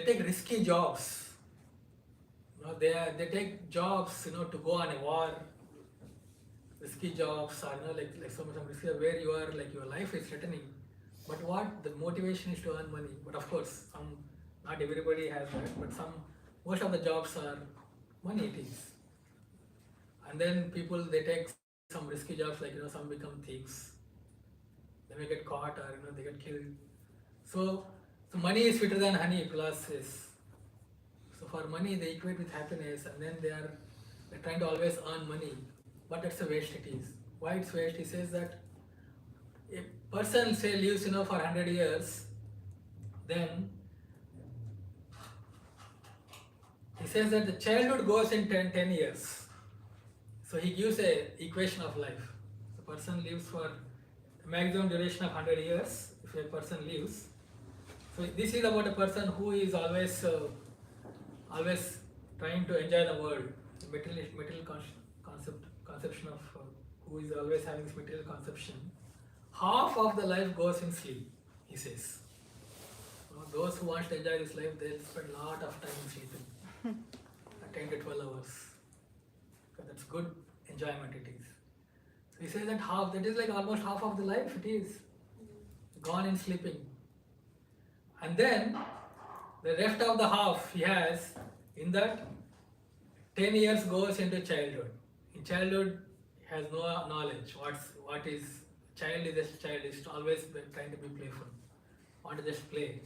take risky jobs. They take jobs to go on a war. Risky jobs are like some risky where you are, like your life is threatening. But what the motivation is to earn money. But of course, not everybody has that. But most of the jobs are money. It is. And then people, they take some risky jobs, like some become thieves. They may get caught or they get killed. So money is sweeter than honey, Prahlad says. So for money they equate with happiness, and then they're trying to always earn money. But that's a waste it is. Why it's waste? He says that a person say lives for 100 years, then he says that the childhood goes in 10 years. So he gives a equation of life. The person lives for a maximum duration of 100 years if a person lives. So this is about a person who is always trying to enjoy the world, material conception of who is always having this material conception. Half of the life goes in sleep, he says. Those who want to enjoy this life, they'll spend a lot of time in sleeping, 10 to 12 hours. Because that's good enjoyment it is. So he says that is like almost half of the life it is gone in sleeping. And then the rest of the half he has, in that 10 years goes into childhood. In childhood he has no knowledge. What is child is just child, is always trying to be playful. Want to just play.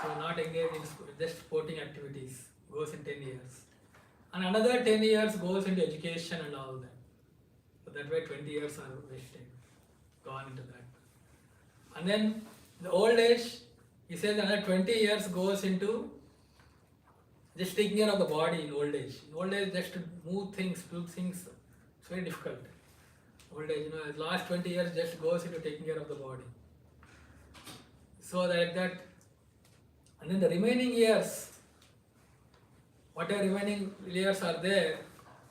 So not engage in just sporting activities, goes in 10 years. And another 10 years goes into education and all that. So that way 20 years are wasted, gone into that. And then the old age, he says another 20 years goes into just taking care of the body in old age. In old age, just to move things, do things, it's very difficult. Old age, the last 20 years just goes into taking care of the body. So like that, and then the remaining years, whatever remaining years are there,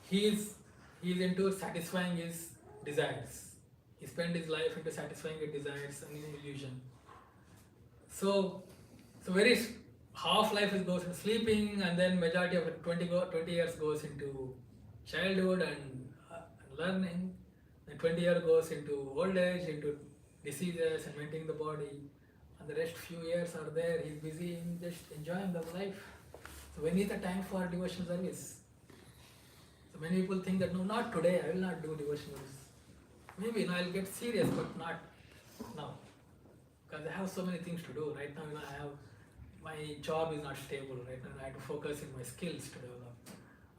he is into satisfying his desires. He spent his life into satisfying his desires and illusion. So very half life goes into sleeping, and then majority of 20 years goes into childhood and learning. Then 20 years goes into old age, into diseases and maintaining the body. And the rest few years are there, he's busy in just enjoying the life. So when is the time for devotional service? So many people think that no, not today, I will not do devotional service. Maybe I'll get serious, but not now. Because I have so many things to do. Right now, I have, my job is not stable. Right now, I have to focus in my skills to develop.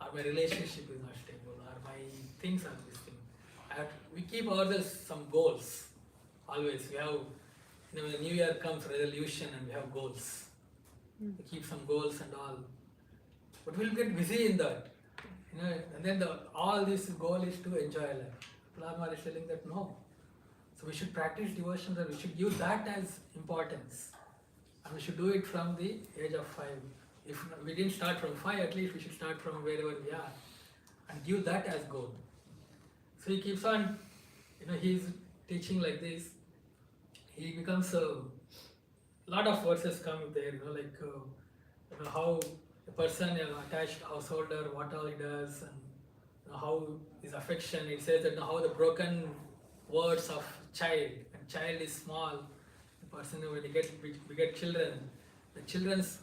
Or my relationship is not stable. Or my things are this thing. We keep ourselves some goals. Always. We have, when the new year comes, resolution, and we have goals. We keep some goals and all. But we'll get busy in that. And then all this goal is to enjoy life. Prahlad Maharaj is telling that no. So we should practice devotion, that we should give that as importance. And we should do it from the age of 5. If we didn't start from 5, at least we should start from wherever we are and give that as goal. So he keeps on, he's teaching like this. He becomes a lot of verses come there, how the person, attached householder, what all he does, and how his affection. It says that how the broken words of child, and child is small. The person, when we get children, the children's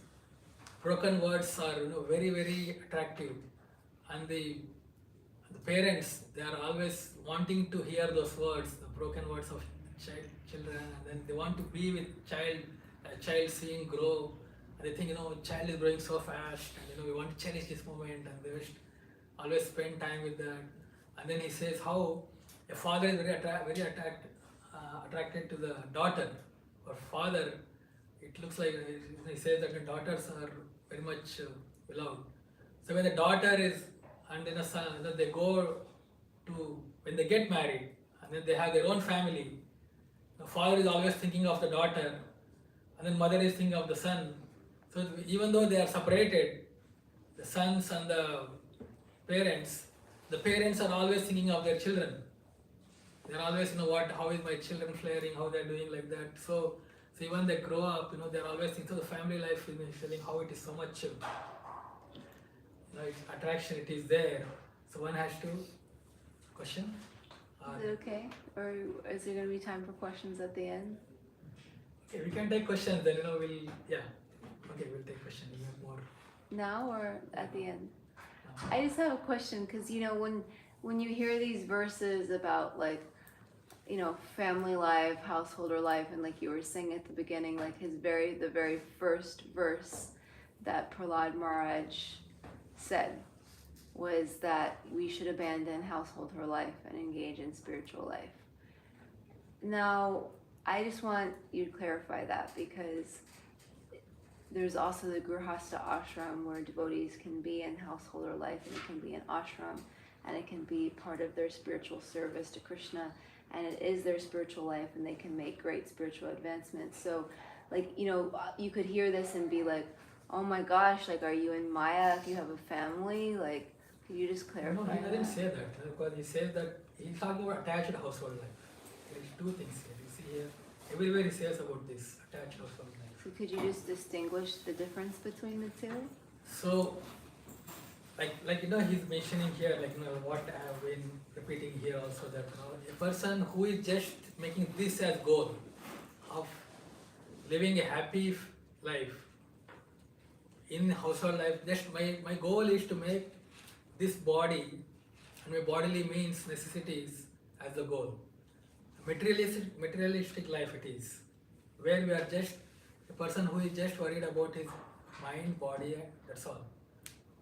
broken words are very, very attractive, and the parents, they are always wanting to hear those words, the broken words of children, and then they want to be with child seeing grow, and they think child is growing so fast, and we want to cherish this moment, and they wish always spend time with that. And then he says how a father is very attracted to the daughter, or father. It looks like he says that the daughters are very much beloved. So when the daughter is, and then a son, they go to, when they get married, and then they have their own family, the father is always thinking of the daughter, and then mother is thinking of the son. So even though they are separated, the sons and the parents are always thinking of their children. They are always, how is my children faring, how they are doing, like that. So even they grow up, they are always thinking. So the family life is telling how it is so much, attraction. It is there. So one has to question. Is it okay, or is there going to be time for questions at the end? Okay, we can take questions. Then we'll Okay, we'll take questions. We have more. Now or at the end? I just have a question, because when you hear these verses about family life, householder life, and like you were saying at the beginning, like the very first verse that Prahlad Maharaj said was that we should abandon householder life and engage in spiritual life. Now, I just want you to clarify that, because there's also the Grihastha ashram where devotees can be in householder life, and it can be an ashram, and it can be part of their spiritual service to Krishna, and it is their spiritual life, and they can make great spiritual advancements. So, you could hear this and be like, oh my gosh, are you in Maya? You have a family? Could you just clarify? No, he doesn't say that, because he says that he's talking about attached household life. There is two things here. You see here, everywhere he says about this attached household life. So could you just distinguish the difference between the two? So, he's mentioning here, what I have been repeating here also, that a person who is just making this as goal of living a happy life in household life, just my goal is to make this body and my bodily means, necessities as the goal. Materialistic life it is, where we are just a person who is just worried about his mind, body, that's all.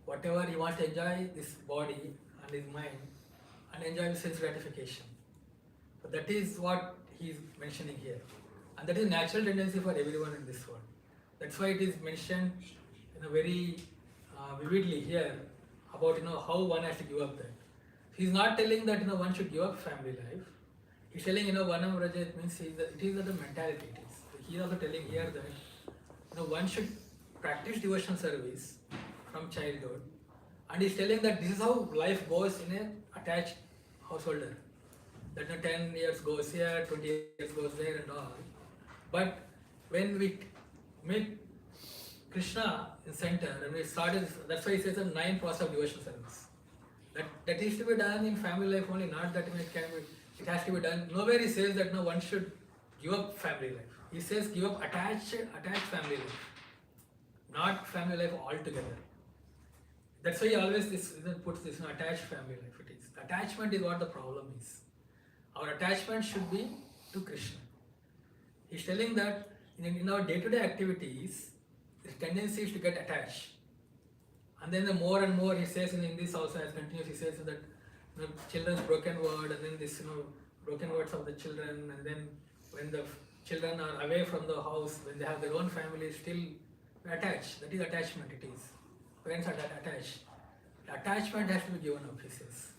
whatever he wants to enjoy this body and his mind and enjoy sense gratification. So that is what he is mentioning here. And that is a natural tendency for everyone in this world. That's why it is mentioned in a very vividly here about how one has to give up that. He's not telling that one should give up family life. He's telling Vanam Rajat means it is the mentality it is. He is also telling here that one should practice devotional service from childhood, and he's telling that this is how life goes in an attached householder. That 10 years goes here, 20 years goes there and all. But when we make Krishna in center and we started, that's why he says a 9 process of devotional service. That is to be done in family life only, not that it has to be done. Nowhere he says that one should give up family life. He says give up attached family life, not family life altogether. That's why he always puts this attached family life. It is attachment is what the problem is. Our attachment should be to Krishna. He's telling that in our day-to-day activities, the tendency is to get attached. And then the more and more he says in this also as continues, he says that children's broken word, and then this broken words of the children, and then when the children are away from the house, when they have their own family, still attached. That is attachment. It is. Parents are attached. The attachment has to be given up, he says.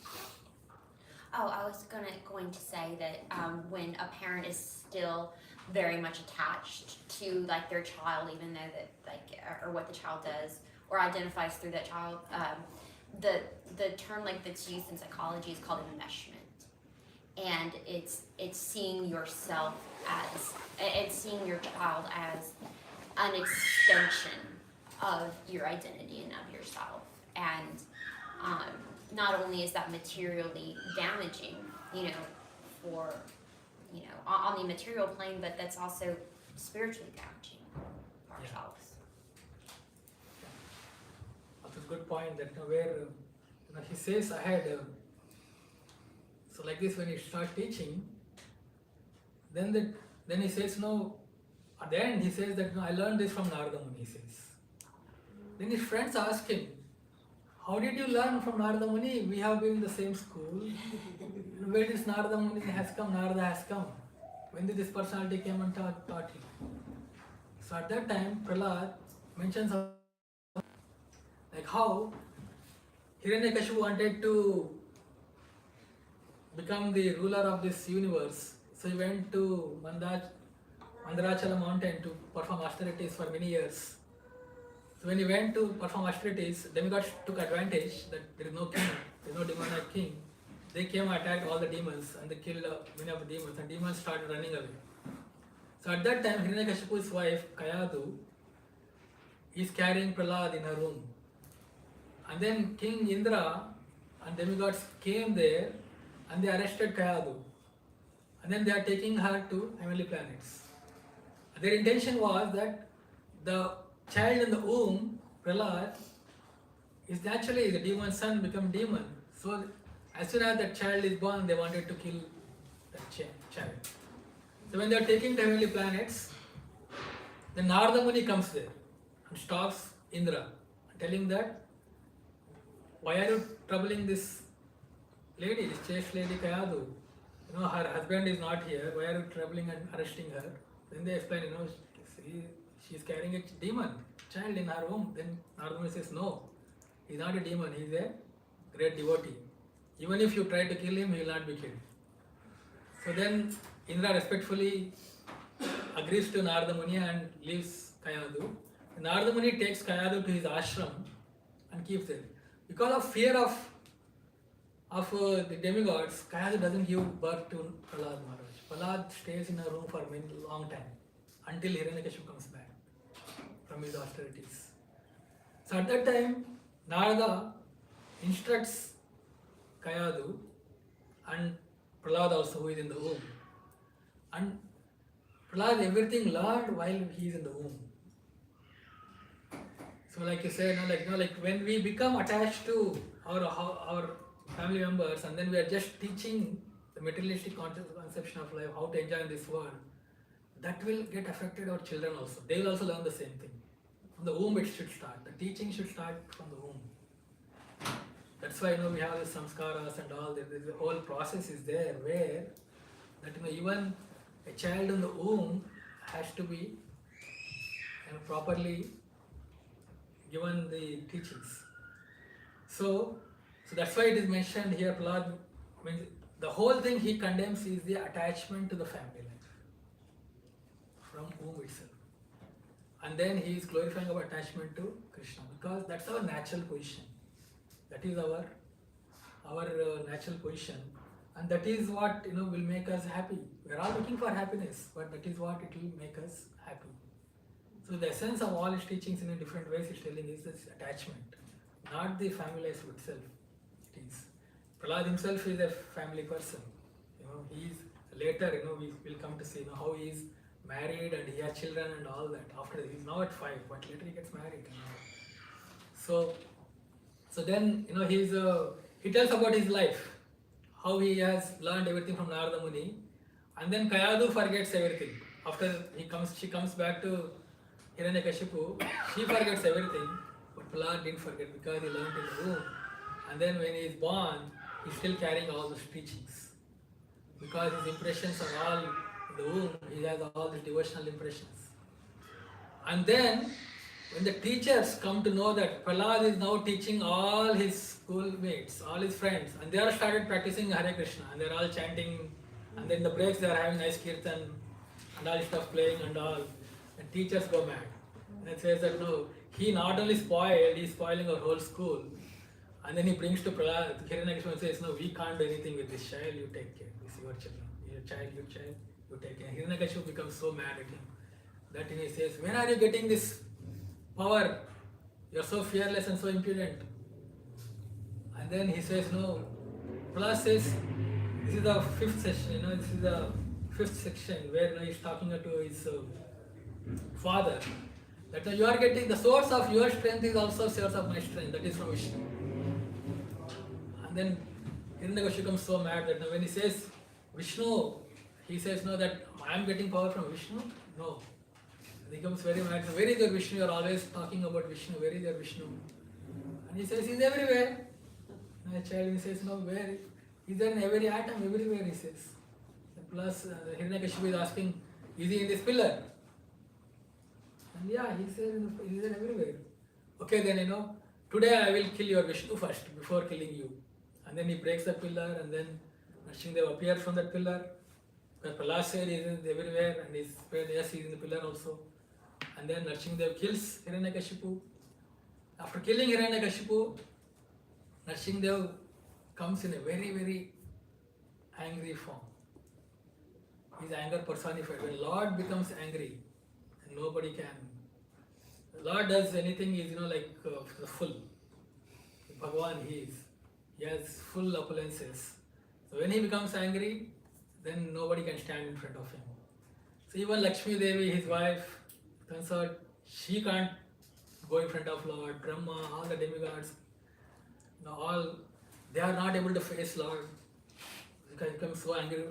Oh, I was going to say that when a parent is still very much attached to their child, even though that or what the child does or identifies through that child, the term that's used in psychology is called enmeshment, and it's seeing yourself as seeing your child as an extension of your identity and of yourself, and not only is that materially damaging, for on the material plane, but that's also spiritually damaging for ourselves. That's a good point. That where he says ahead. So like this, when you start teaching, then he says at the end he says that I learned this from Narada Muni. He says. Then his friends ask him, how did you learn from Narada Muni? We have been in the same school. Where this Narada Muni has come? Narada has come. When did this personality came and taught you? So at that time, Prahlad mentions how Hiranyakashipu wanted to become the ruler of this universe. So he went to Mandarachala mountain to perform austerities for many years. So when he went to perform austerities, demigods took advantage that there is no king, there is no demonic king. They came and attacked all the demons and they killed many of the demons, and demons started running away. So at that time, Hiranyakashipu's wife, Kayadu, is carrying Prahlad in her room. And then King Indra and demigods came there and they arrested Kayadu. And then they are taking her to heavenly planets. Their intention was that the child in the womb, Prahlad, is naturally the demon's son become demon. So as soon as that child is born, they wanted to kill that child. So when they are taking to heavenly planets, then Narada Muni comes there and stops Indra, telling that, why are you troubling this lady, this chaste lady Kayadu? Her husband is not here, why are you troubling and arresting her? Then they explain, she is carrying a demon child in her womb. Then Narada Muni says, no, he is not a demon, he is a great devotee. Even if you try to kill him, he will not be killed. So then Indra respectfully agrees to Narada Muni and leaves Kayadu. Narada Muni takes Kayadu to his ashram and keeps it. Because of fear of the demigods, Kayadu doesn't give birth to Prahlad Maharaj. Prahlad stays in a room for a long time until Hiranyakashipu comes back from his austerities. So at that time, Narada instructs Kayadu and Prahlad also, who is in the womb. And Prahlad everything learned while he is in the womb. So like you say, when we become attached to our family members, and then we are just teaching the materialistic conception of life, how to enjoy in this world, that will get affected our children also. They will also learn the same thing. From the womb it should start. The teaching should start from the womb. That's why we have the samskaras and all. The whole process is there where that even a child in the womb has to be properly given the teachings. So that's why it is mentioned here. Prahlad means the whole thing he condemns is the attachment to the family life from womb itself, and then he is glorifying our attachment to Krishna because that's our natural position. That is our natural position, and that is what will make us happy. We are all looking for happiness, but that is what it will make us happy. So the essence of all his teachings in different ways he's telling is this attachment, not the family life itself. It is. Prahlad himself is a family person. He is later. We will come to see how he is married and he has children and all that. After he is now at 5, but later he gets married. So then he tells about his life, how he has learned everything from Narada Muni, and then Kayadu forgets everything. After she comes back to Hiranyakashipu, she forgets everything, but Prahlad didn't forget because he learned in the womb. And then when he is born, he's still carrying all those teachings. Because his impressions are all in the womb, he has all the devotional impressions. And then, when the teachers come to know that Prahlad is now teaching all his schoolmates, all his friends, and they all started practicing Hare Krishna, and they're all chanting, and then in the breaks they are having nice kirtan, and all stuff playing and all, and teachers go mad. And it says that no, he not only spoiled, he's spoiling our whole school. And then he brings to Prahlad, Hiranyakashipu and says, no, we can't do anything with this child, you take care. This is your children. Your child, you take care. Hiranyakashipu becomes so mad at him that he says, when are you getting this power? You're so fearless and so impudent. And then he says, no. Prahlad says, this is the 5th session, this is the 5th section where he's talking to his father. That you are getting the source of your strength is also source of my strength, that is from Vishnu. And then Hiranyakashipu becomes so mad that when he says Vishnu, he says no, that I am getting power from Vishnu. No. And he becomes very mad. Where is your Vishnu? You are always talking about Vishnu. Where is your Vishnu? And he says, he's everywhere. And the child, he says, no, where? He's there in every atom, everywhere, he says. And plus, Hiranyakashipu is asking, is he in this pillar? And yeah, he says, he's there everywhere. Okay, then today I will kill your Vishnu first before killing you. And then he breaks the pillar, and then Nrsimhadev appears from that pillar. Because Prahlad said he is everywhere, and yes, he is in the pillar also. And then Nrsimhadev kills Hiranyakashipu. After killing Hiranyakashipu, Nrsimhadev comes in a very, very angry form. His anger personified. When Lord becomes angry, and nobody can. Lord does anything is full. Bhagavan he has full opulences. So when he becomes angry, then nobody can stand in front of him. So even Lakshmi Devi, his wife, consort, she can't go in front of Lord. Brahma, all the demigods, they are not able to face Lord. Because he becomes so angry,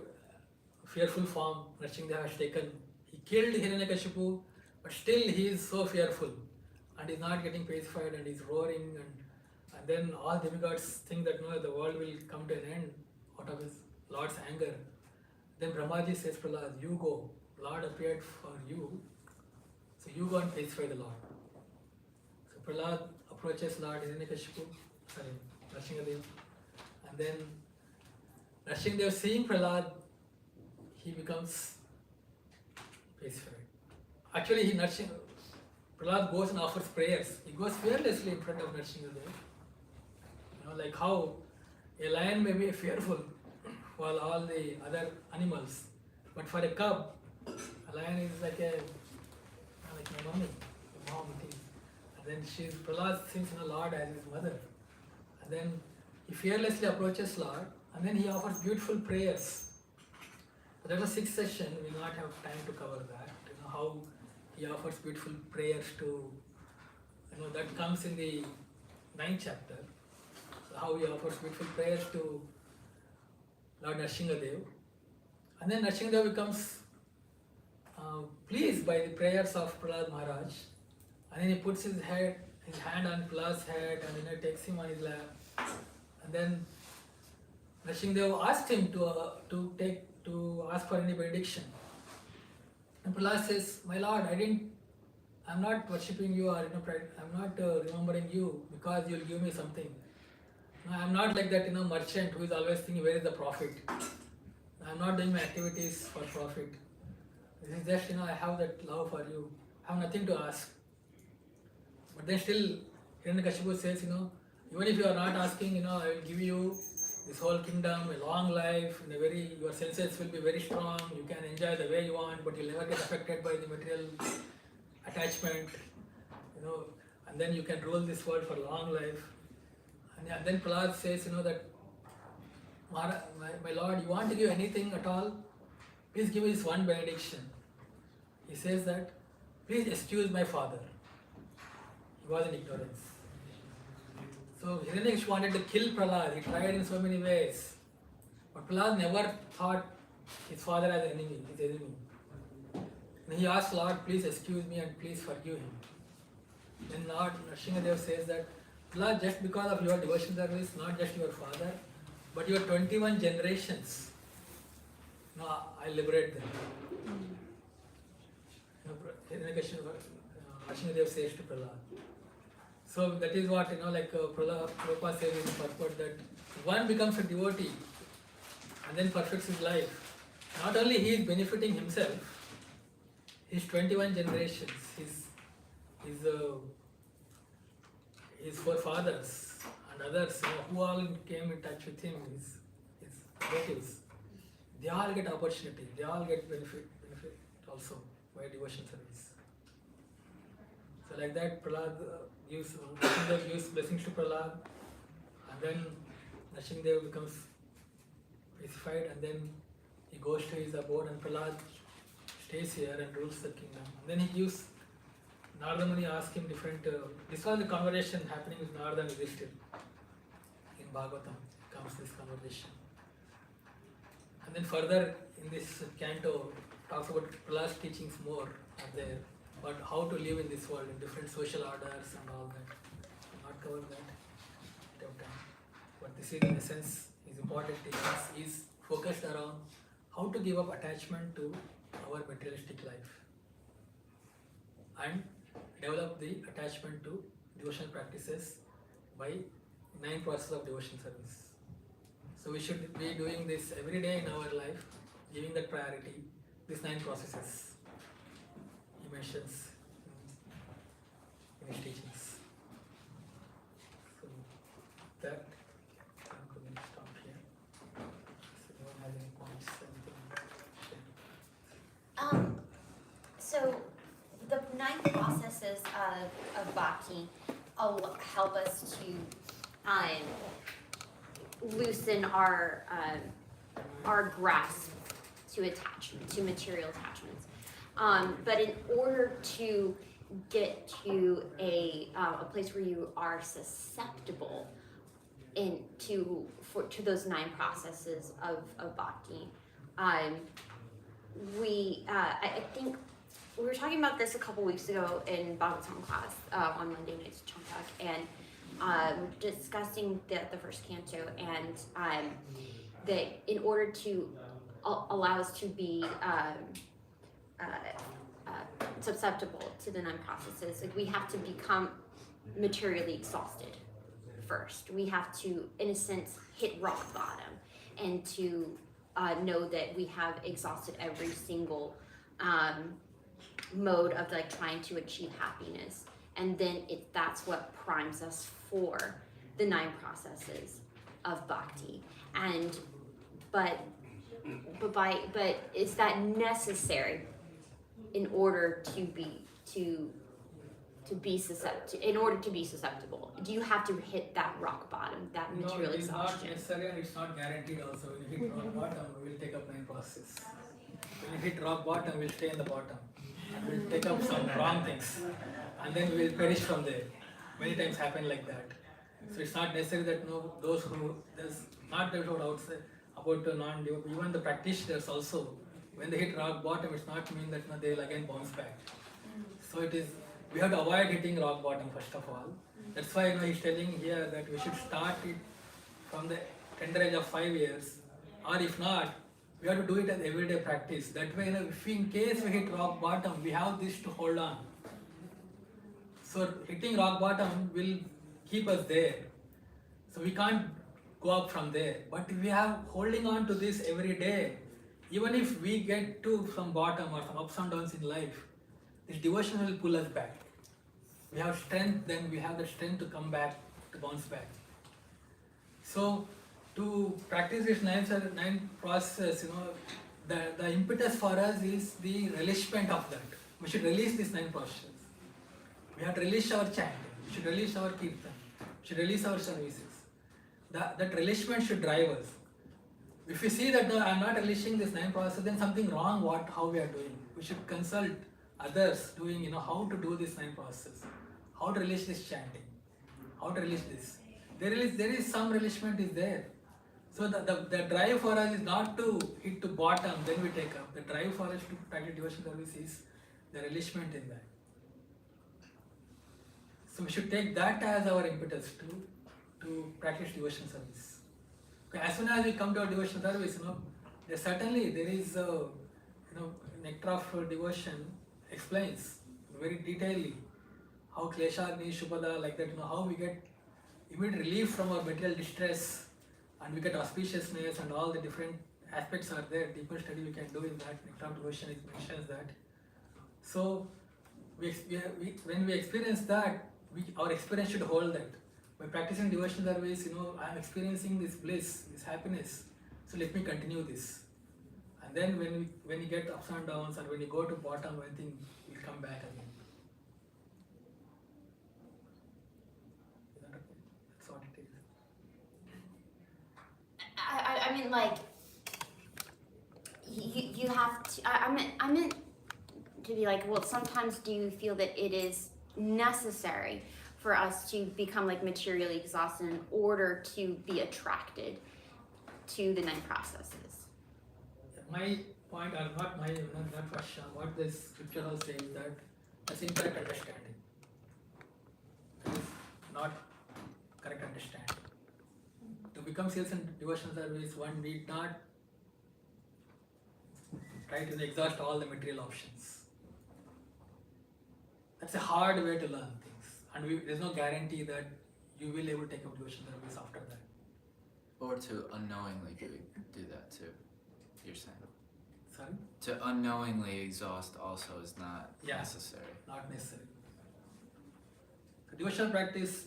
fearful form. Nrsimhadev has taken. He killed Hiranyakashipu, but still he is so fearful, and is not getting pacified, and is roaring, and then all demigods think that no, the world will come to an end out of his Lord's anger. Then Brahmaji says, Prahlad, you go. Lord appeared for you, so you go and pacify the Lord. So Prahlad approaches Lord Hiranyakashipu, Nrsimhadev, and then Nrsimhadev seeing Prahlad, he becomes pacified. Actually, Prahlad goes and offers prayers. He goes fearlessly in front of Nrsimhadev. Like how a lion may be fearful while all the other animals, but for a cub, a lion is like my mummy, a mom it is. And then Prahlad thinks Lord as his mother. And then he fearlessly approaches Lord, and then he offers beautiful prayers. But that's a 6th session, we will not have time to cover that. How he offers beautiful prayers to, that comes in the 9th chapter. How he offers beautiful prayers to Lord Nrsimhadev. And then Nrsimhadev becomes pleased by the prayers of Prahlad Maharaj. And then he puts his hand on Prahlad's head, and takes him on his lap. And then Nrsimhadev asked him to ask for any benediction. And Prahlad says, "My Lord, I'm not worshipping you, or I'm not remembering you because you'll give me something. No, I'm not like that merchant who is always thinking where is the profit. I'm not doing my activities for profit. This is just I have that love for you. I have nothing to ask." But then still Hiranyakashipu says, even if you are not asking, I will give you this whole kingdom, a long life, your senses will be very strong, you can enjoy the way you want, but you'll never get affected by the material attachment, and then you can rule this world for long life. And then Prahlad says, that my Lord, you want to give anything at all? Please give me this one benediction. He says that, please excuse my father. He was in ignorance. So Hiranyakashipu wanted to kill Prahlad. He tried in so many ways. But Prahlad never thought his father as his enemy. And he asked Lord, please excuse me and please forgive him. Then Lord Nrsimhadev says that, Prahlad, just because of your devotion service, not just your father, but your 21 generations, I liberate them. Nrsimhadev says to Prahlad. So that is what, Prabhupada says in the purport, that one becomes a devotee and then perfects his life. Not only he is benefiting himself, his 21 generations, his forefathers and others who all came in touch with him, his relatives, they all get opportunity, they all get benefit also by devotion service. So like that, Prahlad Nrsimhadev gives blessings to Prahlad, and then Nrsimhadev becomes pacified, and then he goes to his abode, and Prahlad stays here and rules the kingdom. And then he gives, Narada Muni asks him different, this was the conversation happening with Narada and Yudhishthira. In Bhagavatam comes this conversation. And then further in this canto, talks about Prahlad's teachings more are there, but how to live in this world in different social orders and all that. I'll not cover that at a time. But this is in essence, his important teachings is focused around how to give up attachment to our materialistic life and develop the attachment to devotional practices by 9 processes of devotion service. So we should be doing this every day in our life, giving that priority, these 9 processes he mentions in his teachings. So that I'm going to stop here. So anyone has any points, anything? So the 9 processes of bhakti help us to loosen our grasp to attachment, to material attachments. But in order to get to a place where you are susceptible to those 9 processes of bhakti, I think we were talking about this a couple weeks ago in Bhagavatam class on Monday nights at Champak, and we're discussing the first canto, and that in order to allow us to be susceptible to the 9 processes, we have to become materially exhausted first. We have to, in a sense, hit rock bottom, and to know that we have exhausted every single mode of trying to achieve happiness, and then that's what primes us for the 9 processes of bhakti. But is that necessary in order to be susceptible? Do you have to hit that rock bottom, that material exhaustion? No, it is not necessary, and it's not guaranteed also. When you hit rock bottom, we will take up 9 processes. When you hit rock bottom, we'll stay in the bottom. And we'll take up some wrong things. And then we will perish from there. Many times happen like that. So it's not necessary that there's not about outside, about non-devotees, even the practitioners also, when they hit rock bottom, it's not mean that they will again bounce back. So we have to avoid hitting rock bottom first of all. That's why he's telling here that we should start it from the tender age of 5 years, or if not, we have to do it as everyday practice. That way, if in case we hit rock bottom, we have this to hold on. So hitting rock bottom will keep us there. So we can't go up from there. But if we have holding on to this every day, even if we get to some bottom or some ups and downs in life, this devotion will pull us back. We have strength, then we have the strength to come back, to bounce back. So to practice this nine process, the impetus for us is the relishment of that. We should release these 9 processes. We have to release our chanting. We should release our kirtan. We should release our services. That relishment should drive us. If we see that I am not relishing this 9 processes, then something wrong. How we are doing? We should consult others doing how to do this 9 processes, how to release this chanting, how to release this. There is some relishment is there. So the drive for us is not to hit to bottom, then we take up. The drive for us to practice devotion service is the relishment in that. So we should take that as our impetus to practice devotion service. Okay, as soon as we come to our devotion service, there is Nectar of Devotion explains very detailedly how Kleshagni, Shubhada, like that, how we get immediate relief from our material distress, and we get auspiciousness, and all the different aspects are there. Deeper study we can do in that. Nectar of Devotion, it mentions that. So when we experience that, our experience should hold that. By practicing devotion service, I am experiencing this bliss, this happiness. So let me continue this. And then when you get ups and downs, or when you go to bottom, I think you'll come back again. Is that okay? That's what it is. I mean, like, you have to, I meant to be like, well, sometimes do you feel that it is necessary for us to become like materially exhausted in order to be attracted to the 9 processes? My point, or not question, what this scripture also says that that's incorrect understanding. That is not correct understanding. To become sales and devotion service, one need not try to exhaust all the material options. That's a hard way to learn things, and there's no guarantee that you will able to take up devotion service after that. Or to unknowingly do that too, you're saying. Sorry? To unknowingly exhaust also is not necessary. Not necessary. The devotional practice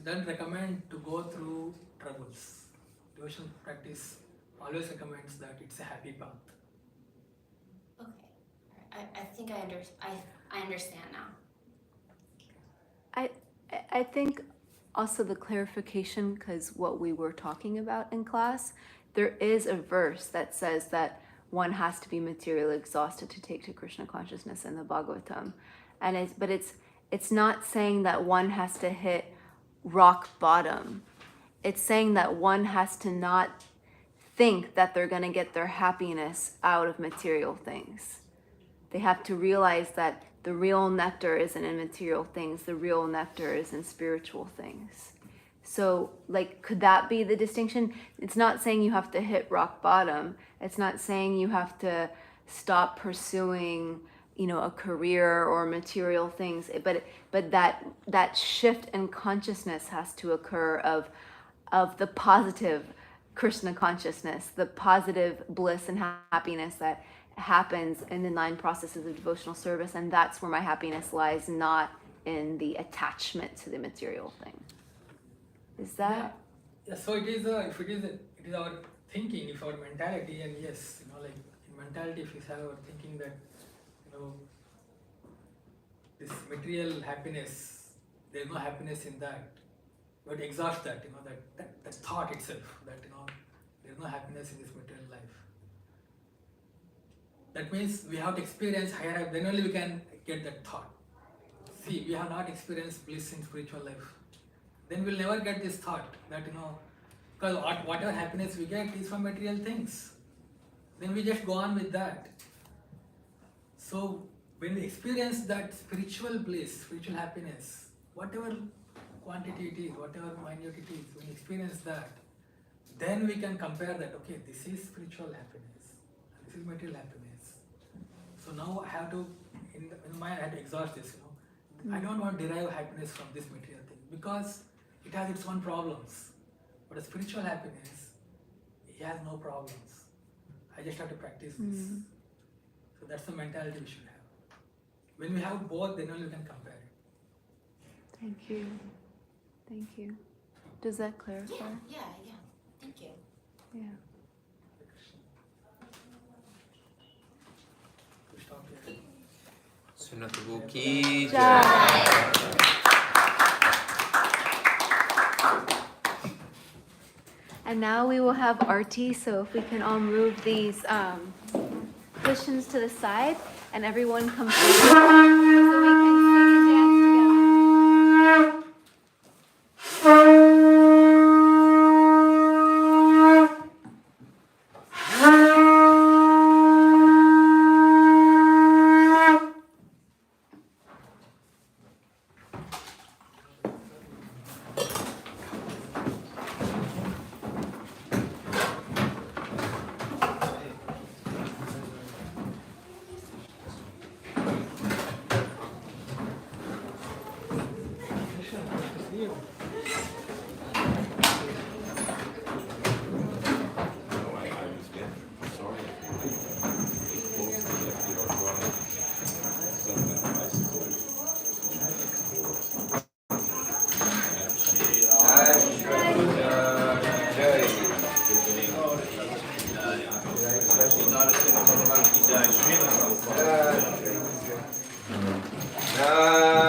doesn't recommend to go through troubles. Devotional practice always recommends that it's a happy path. Okay, I think I understand now. I think also the clarification, because what we were talking about in class, there is a verse that says that one has to be materially exhausted to take to Krishna consciousness in the Bhagavatam, but it's not saying that one has to hit rock bottom. It's saying that one has to not think that they're going to get their happiness out of material things. They have to realize that the real nectar isn't in material things, the real nectar is in spiritual things. So, could that be the distinction? It's not saying you have to hit rock bottom. It's not saying you have to stop pursuing, a career or material things. But that shift in consciousness has to occur of the positive Krishna consciousness, the positive bliss and happiness that happens in the 9 processes of devotional service, and that's where my happiness lies, not in the attachment to the material thing. Is that? Yeah. So it is our thinking, if our mentality, and yes, in mentality, if we have our thinking that this material happiness, there's no happiness in that. But exhaust that, that thought itself, that there's no happiness in this material life. That means we have to experience higher, then only we can get that thought. See, we have not experienced bliss in spiritual life. Then we'll never get this thought that, because whatever happiness we get is from material things. Then we just go on with that. So when we experience that spiritual bliss, spiritual happiness, whatever quantity it is, whatever minute it is, when we experience that, then we can compare that, okay, this is spiritual happiness, and this is material happiness. So now I have to, in my mind, I have to exhaust this, I don't want to derive happiness from this material thing because it has its own problems. But a spiritual happiness, it has no problems. I just have to practice this. So that's the mentality we should have. When we have both, then only we can compare it. Thank you. Thank you. Does that clarify? Yeah. Thank you. Yeah. To stop here. Sunat Prabhu ki Jai. jai. And now we will have arti, so if we can all move these cushions to the side and everyone come forward so we can sing and dance together.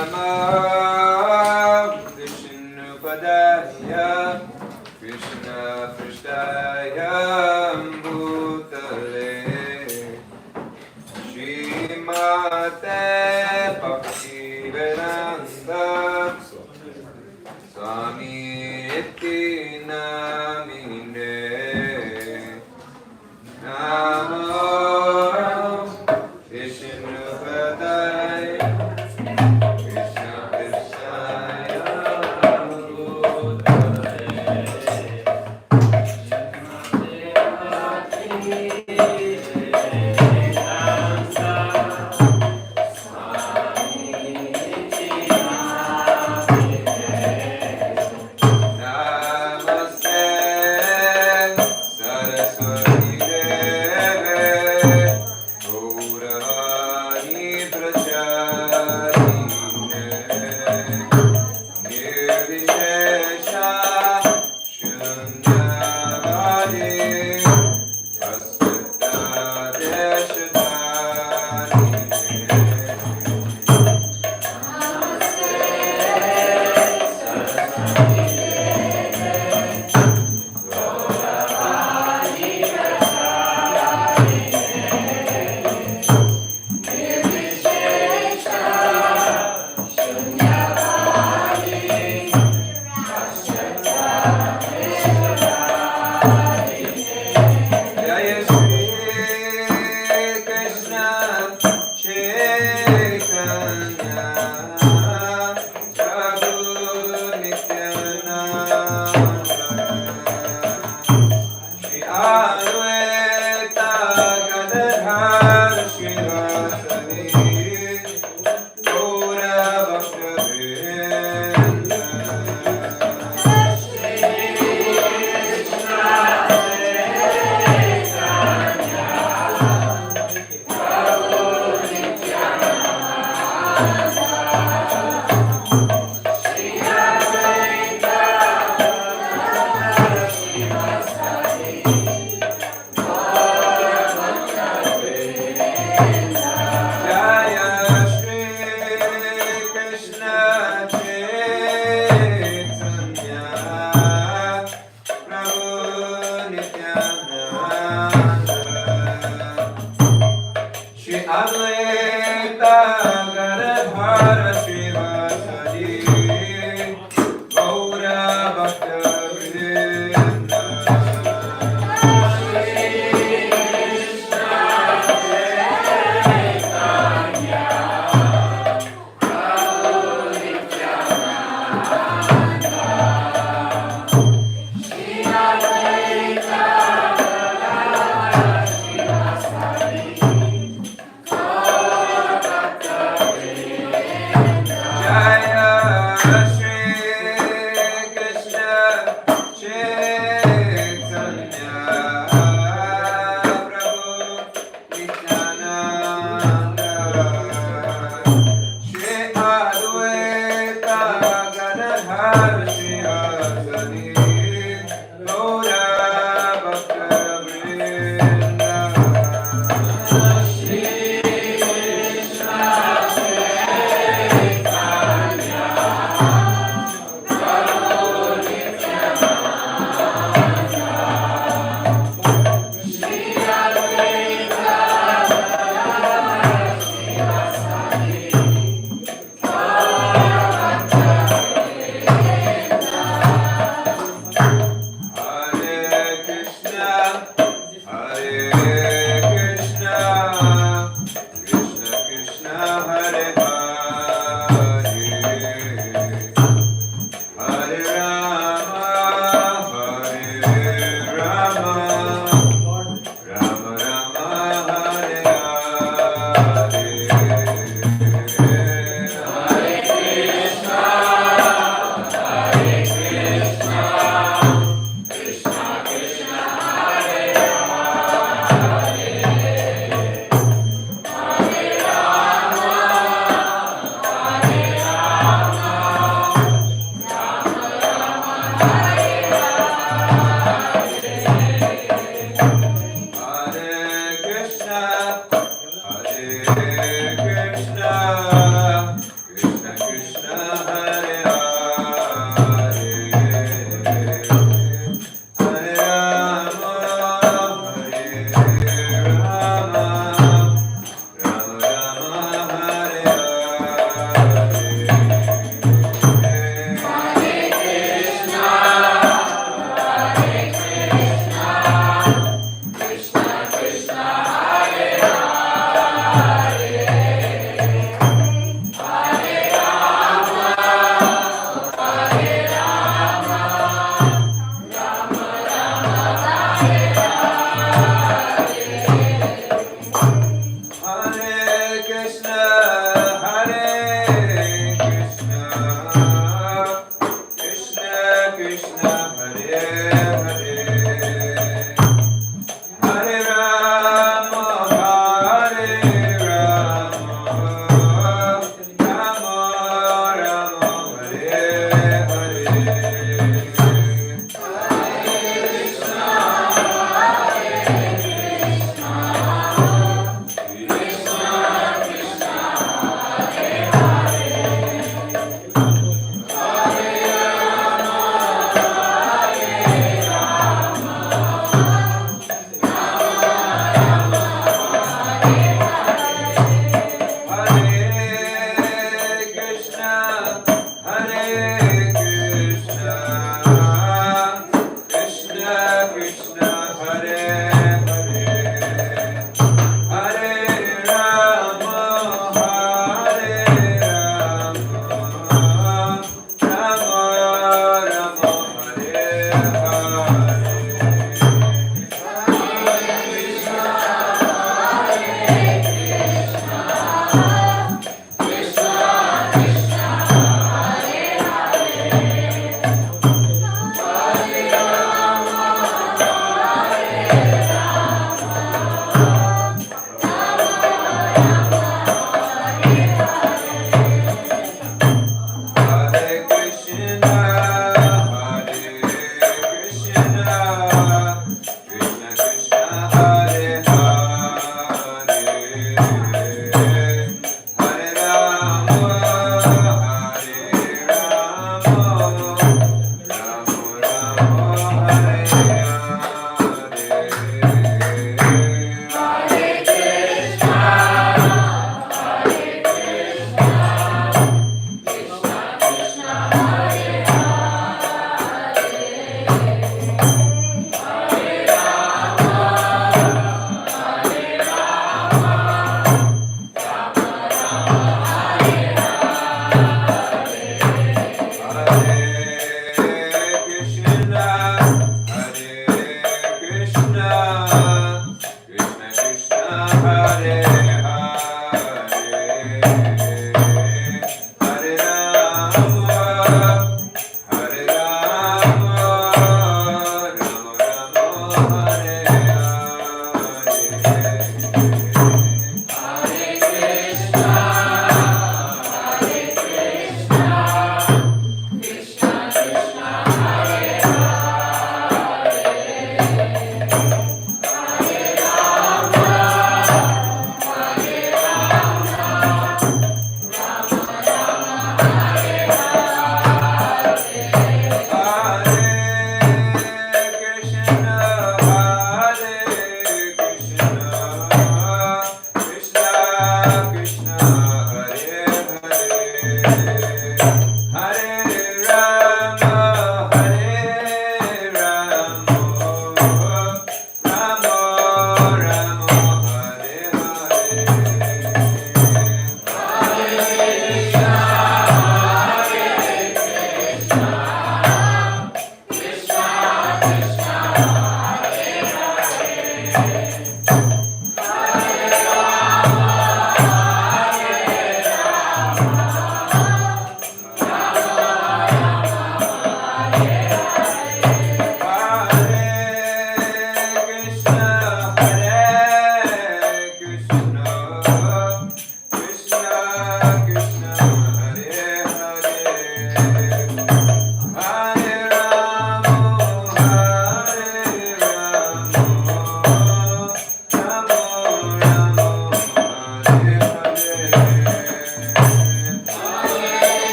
Namo Vishnu Padaya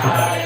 Hare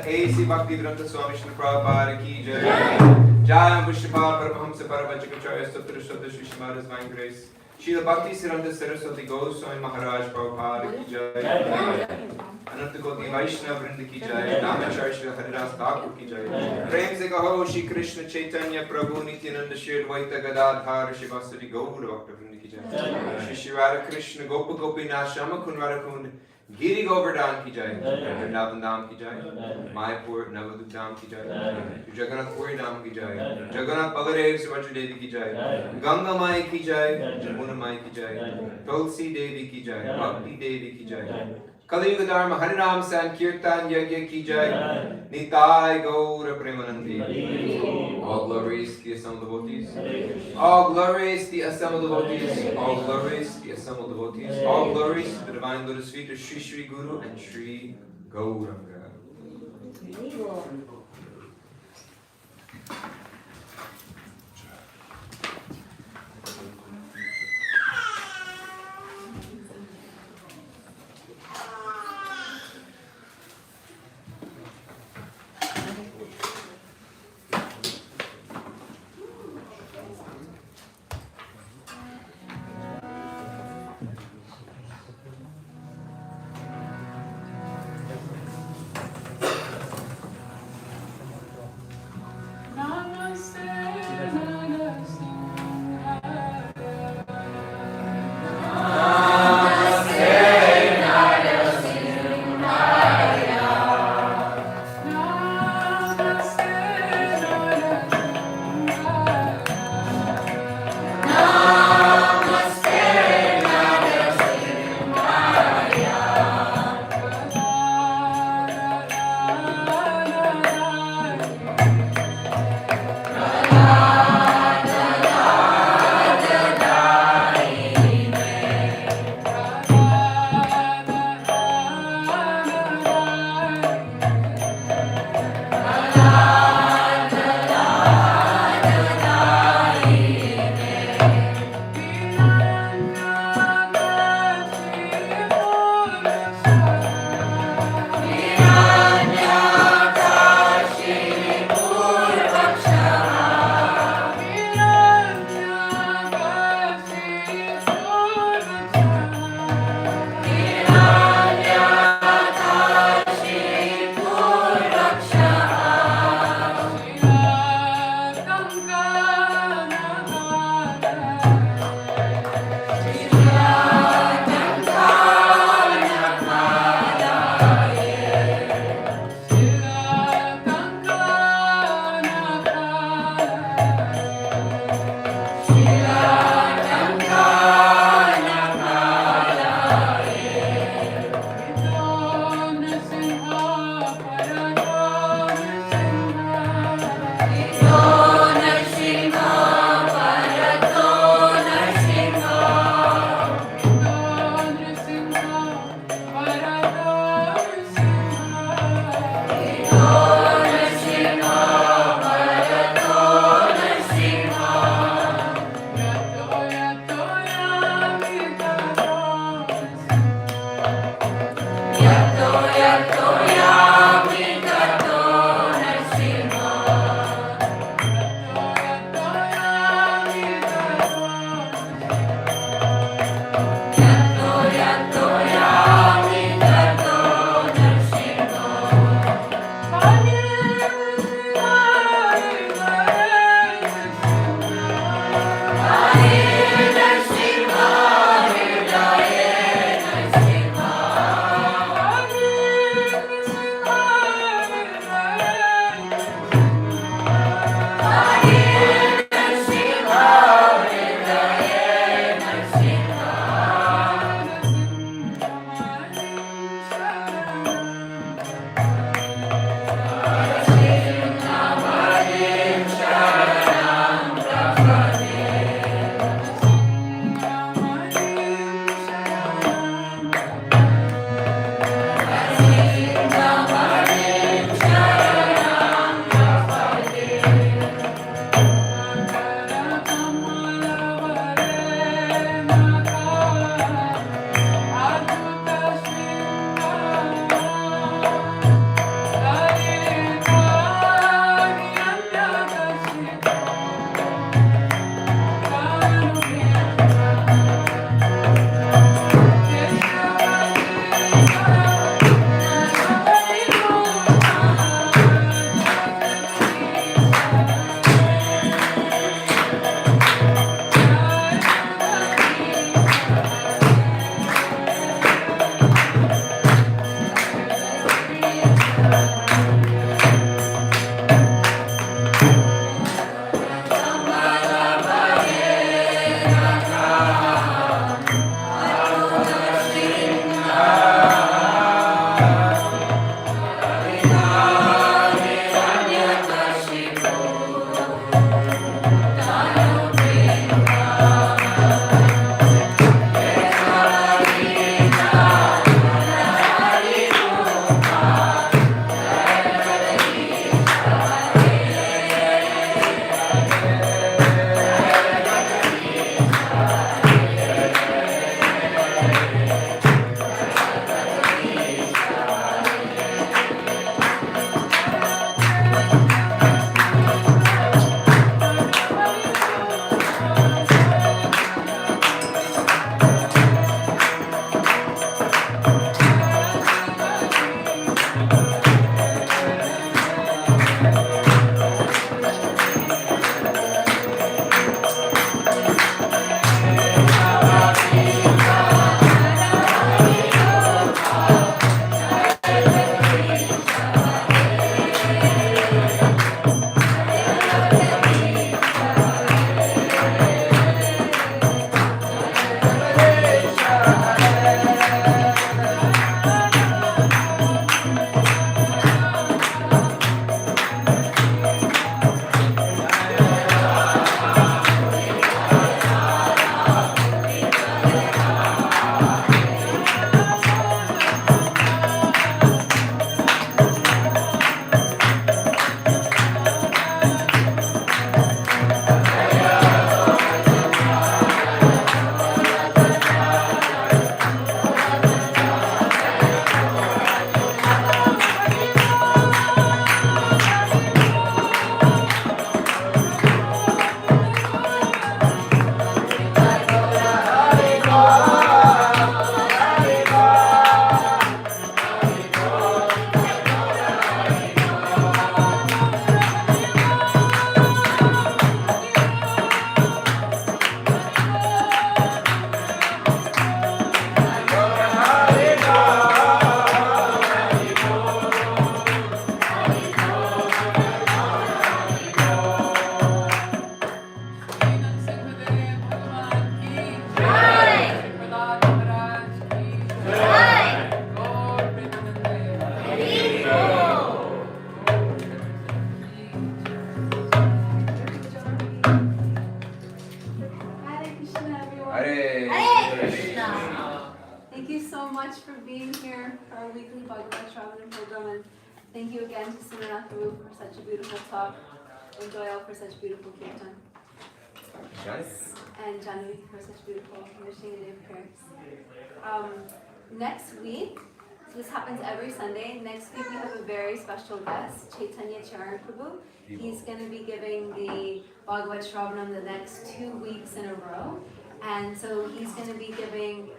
A.C. Bhaktivedanta Swami Srila Prabhupada ki jai. Jai Vishwapal Paramahamsa Paravachakacharya Sutra Sutta Shri Shrimad Divine Grace. Srila Bhakti Siddhanta Saraswati Goswami Maharaj Prabhupada ki jai. Ananta Koti Vaishnava Vrinda ki jai. Namacharya Shri Haridas Thakur ki jai. Prem se kaho Shri Krishna Chaitanya Prabhu Nityananda Shri Advaita Gadadhar Shivasari Gaura Bhakta Vrinda ki jai. Shri Shri Radha Krishna Gopa Gopinath Shama Kun Radha Kund Giri Govardhan ki jai. Vrindavan Dham ki jai. Mayapur Navadvip Dham ki jai. Jagannath Puri Dham ki jai. Jagannath Baladev Subhadra Devi ki jai. Ganga Mai ki jai. Jamuna Mai ki jai. Tulsi Devi ki jai. Bhakti Devi ki jai. Kali Yuga Dharma Harinam Sankirtan Yagya ki jai. Nitai Gaura Premanandi. All glories to the assembled devotees. All glories to the assembled devotees. All glories to the assembled devotees. All glories to the divine lotus feet of Sri Sri Guru and Sri Gauranga. Bhagavat Sravana program, and thank you again to Sundarnath for such a beautiful talk, and Joel for such beautiful kirtan, and Janvi for such beautiful finishing the day of prayers. Next week, so this happens every Sunday. Next week we have a very special guest, Chaitanya Charan Prabhu. He's going to be giving the Bhagavat Sravana the next 2 weeks in a row. And so he's going to be giving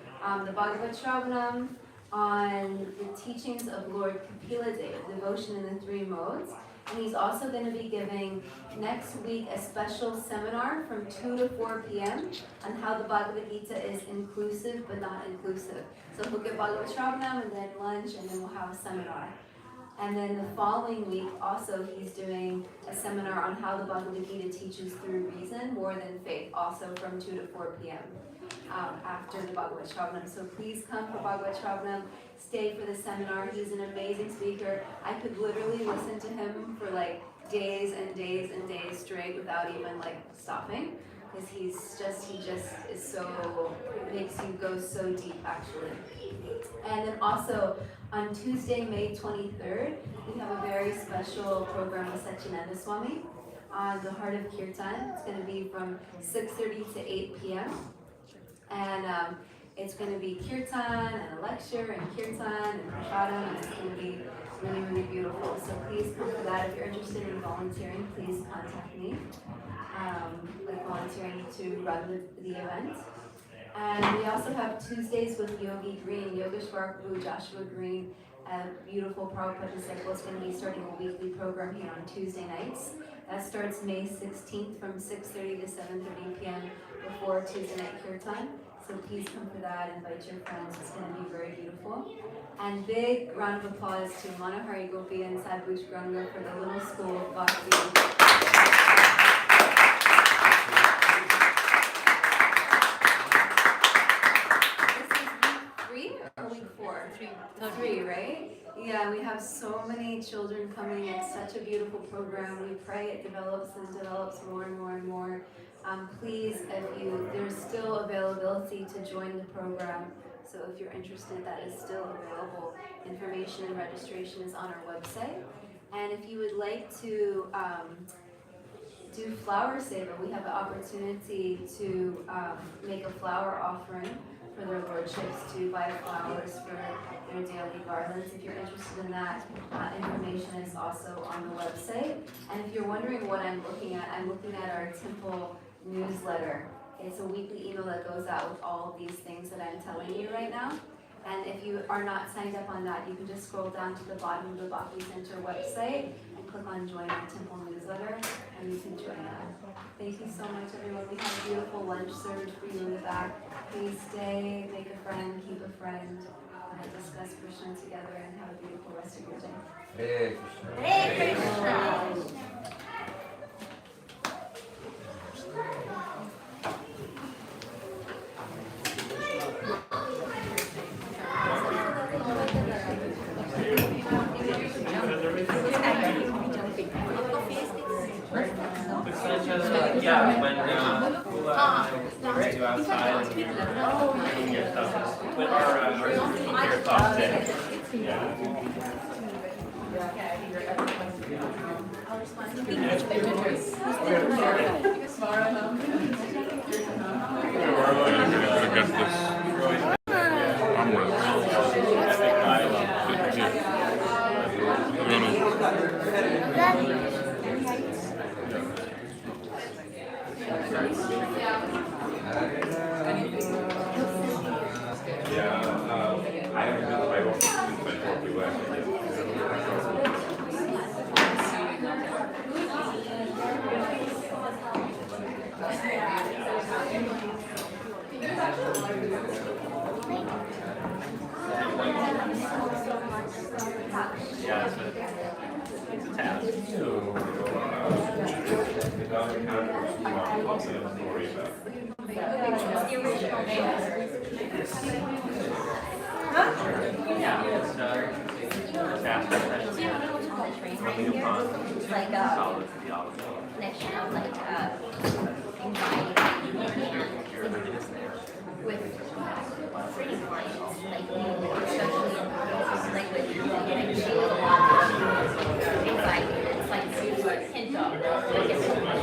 the Bhagavat Sravana on the teachings of Lord Kapila Deva, devotion in the 3 modes. And he's also going to be giving next week a special seminar from 2 to 4 p.m. on how the Bhagavad Gita is inclusive but not inclusive. So he'll give Bhagavat Sravana and then lunch, and then we'll have a seminar. And then the following week also he's doing a seminar on how the Bhagavad Gita teaches through reason more than faith, also from 2 to 4 p.m. After the Bhagavat Sravana. So please come for Bhagavat Sravana, stay for the seminar. He's an amazing speaker. I could literally listen to him for like days and days and days straight without even like stopping, because he just is so, makes you go so deep actually. And then also on Tuesday, May 23rd, we have a very special program with Satyananda Swami on the Heart of Kirtan. It's going to be from 6:30 to 8 p.m. And it's going to be kirtan and a lecture and kirtan and prasadam, and it's going to be really, really beautiful. So please come for that. If you're interested in volunteering, please contact me, like volunteering to run the event. And we also have Tuesdays with Yogi Green, Yogeshwar Prabhu, Joshua Green, a beautiful Prabhupada disciple is going to be starting a weekly program here on Tuesday nights. That starts May 16th from 6:30 to 7:30 p.m. before Tuesday night kirtan. So please come for that, invite your friends, it's going to be very beautiful. And big round of applause to Manohari Gopi and Sadbush Granga for the little school of Bhakti. Week 4? 3, right? Yeah, we have so many children coming. It's such a beautiful program. We pray it develops and develops more and more and more. Please, there's still availability to join the program. So if you're interested, that is still available. Information and registration is on our website. And if you would like to do flower seva, we have the opportunity to make a flower offering for their lordships, to buy flowers for their daily garlands. If you're interested in that, information is also on the website. And if you're wondering what I'm looking at our temple newsletter. It's a weekly email that goes out with all of these things that I'm telling you right now. And if you are not signed up on that, you can just scroll down to the bottom of the Bhakti Center website and click on Join our Temple Newsletter, and you can join that. Thank you so much, everyone. We have a beautiful lunch served for you in the back. Please stay, make a friend, keep a friend, discuss Krishna together, and have a beautiful rest of your day. Hare Krishna. Yeah, when we'll do outside and get stuff. But our here thought that, I haven't been to Bible since I talked to you last year. Yeah, it's a task. Like connection of like anxiety with treating clients, like especially like It's like hint of, like it's, you know,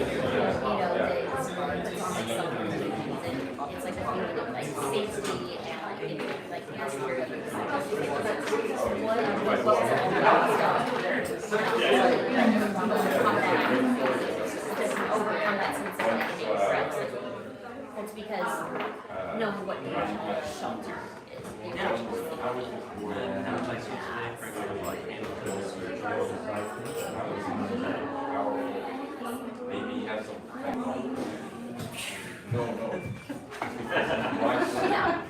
that it's on like some things, and it's like a feeling of like safety and like insecurity. What was it about stuff? To overcome that sense of negative stress. It's because knowing what the actual shelter is. Maybe you have some. No. Yeah.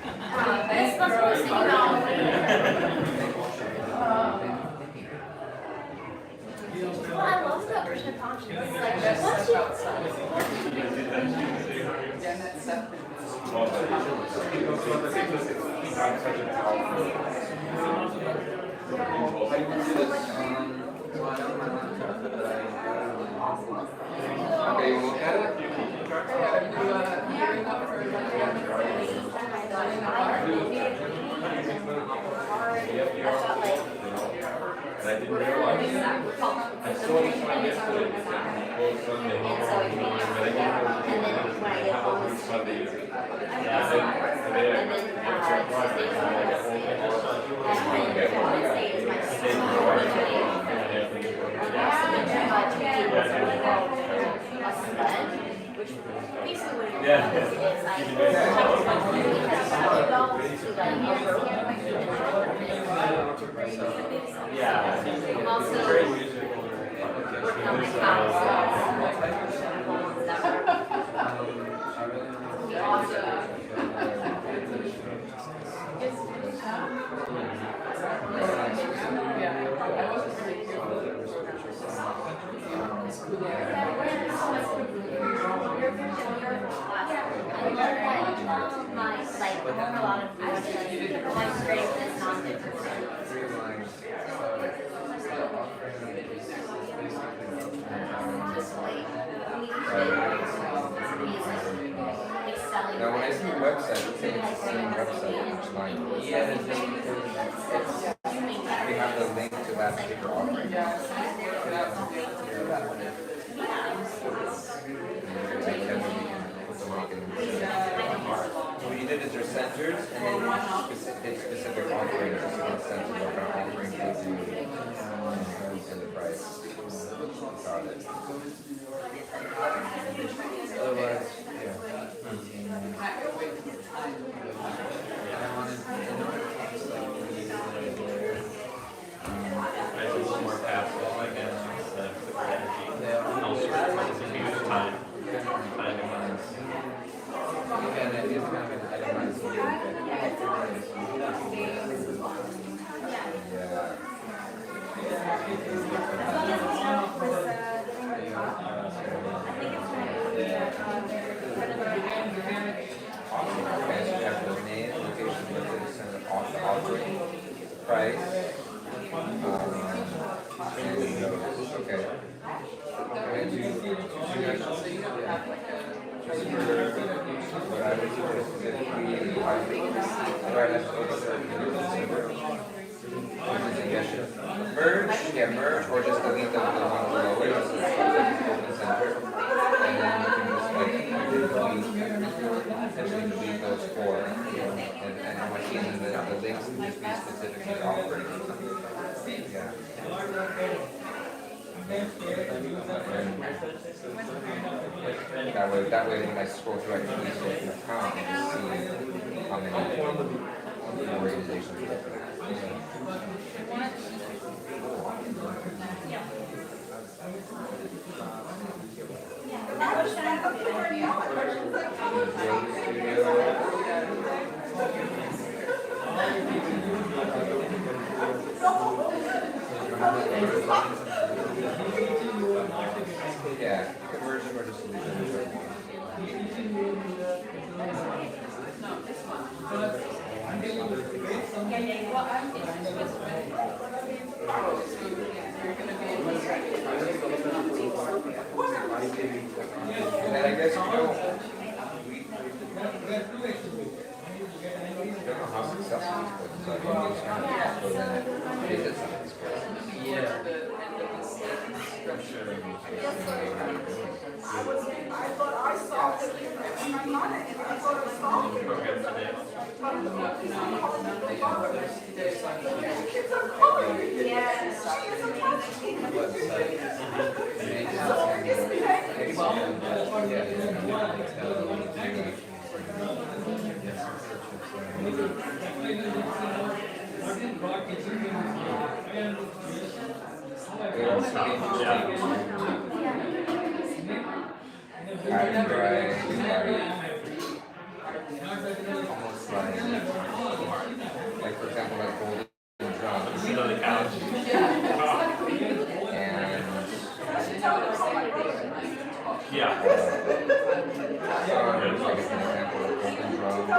That's what I was thinking about. Well, I love the Krishna consciousness. Like, once you... Okay, you look at it? I didn't realize. I saw this one yesterday. Sunday. And then when I get home, it's Sunday. And then Wednesday is my which basically what it is I I'm also working on my house. We also Now, when I see the website, it's saying it's the same website each line. Yeah, We have the link to that particular offering. what you did is there's centers, and then Specific offerings, just one center, what kind of offering gives you and the price. Got it. Otherwise, yeah. It's a little more passive, I guess, instead of quicker energy. Also, it's a huge time demands. And it is kind of an itemized yeah. Okay, so you have the name, location, whether it's an offering, price, and notice. Okay. And you guys what I would suggest is that we try to suggestion. Merge, yeah, merge, or just delete the one below it, just open center. And then you can just like essentially delete those four. And what you need the links can just be specific to the offering. Yeah. That way when I scroll through, I can easily go through account and just see how many organizations are there. Yeah, conversion or just leave it. And I guess, we don't know how successful this was, so I think it's kind of so then it Almost like for example, like golden drums. Sit on the couch. And Yeah. like as an example, like golden drums.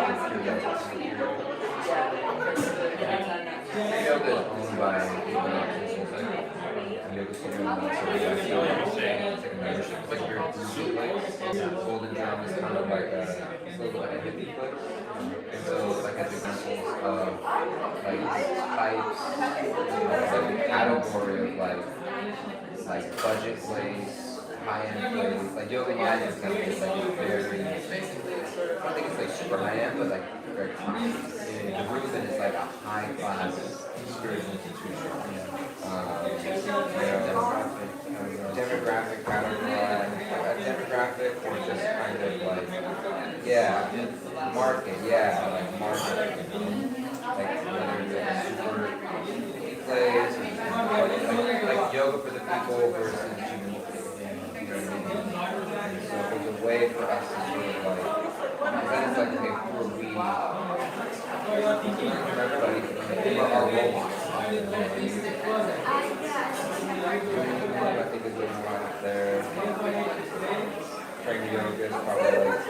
Yoga is owned by yoga studio. It's like your groovy place. Golden drum is kind of like a little bit of a hippie place. And so it's like as examples of like types, like a category of like budget place, high-end place. Like yoga yak is kind of just like very, I don't think it's like super high-end, but like very high. The Reuben is like a high-class spiritual institution. Demographic category, demographic or just kind of like, market, like market, like whether it's like a super place, like yoga for the people versus community. So there's a way for us to sort of like, then it's like, okay, who are we? Everybody, who are our role models? I think it's doing a lot up there. Training yoga is probably like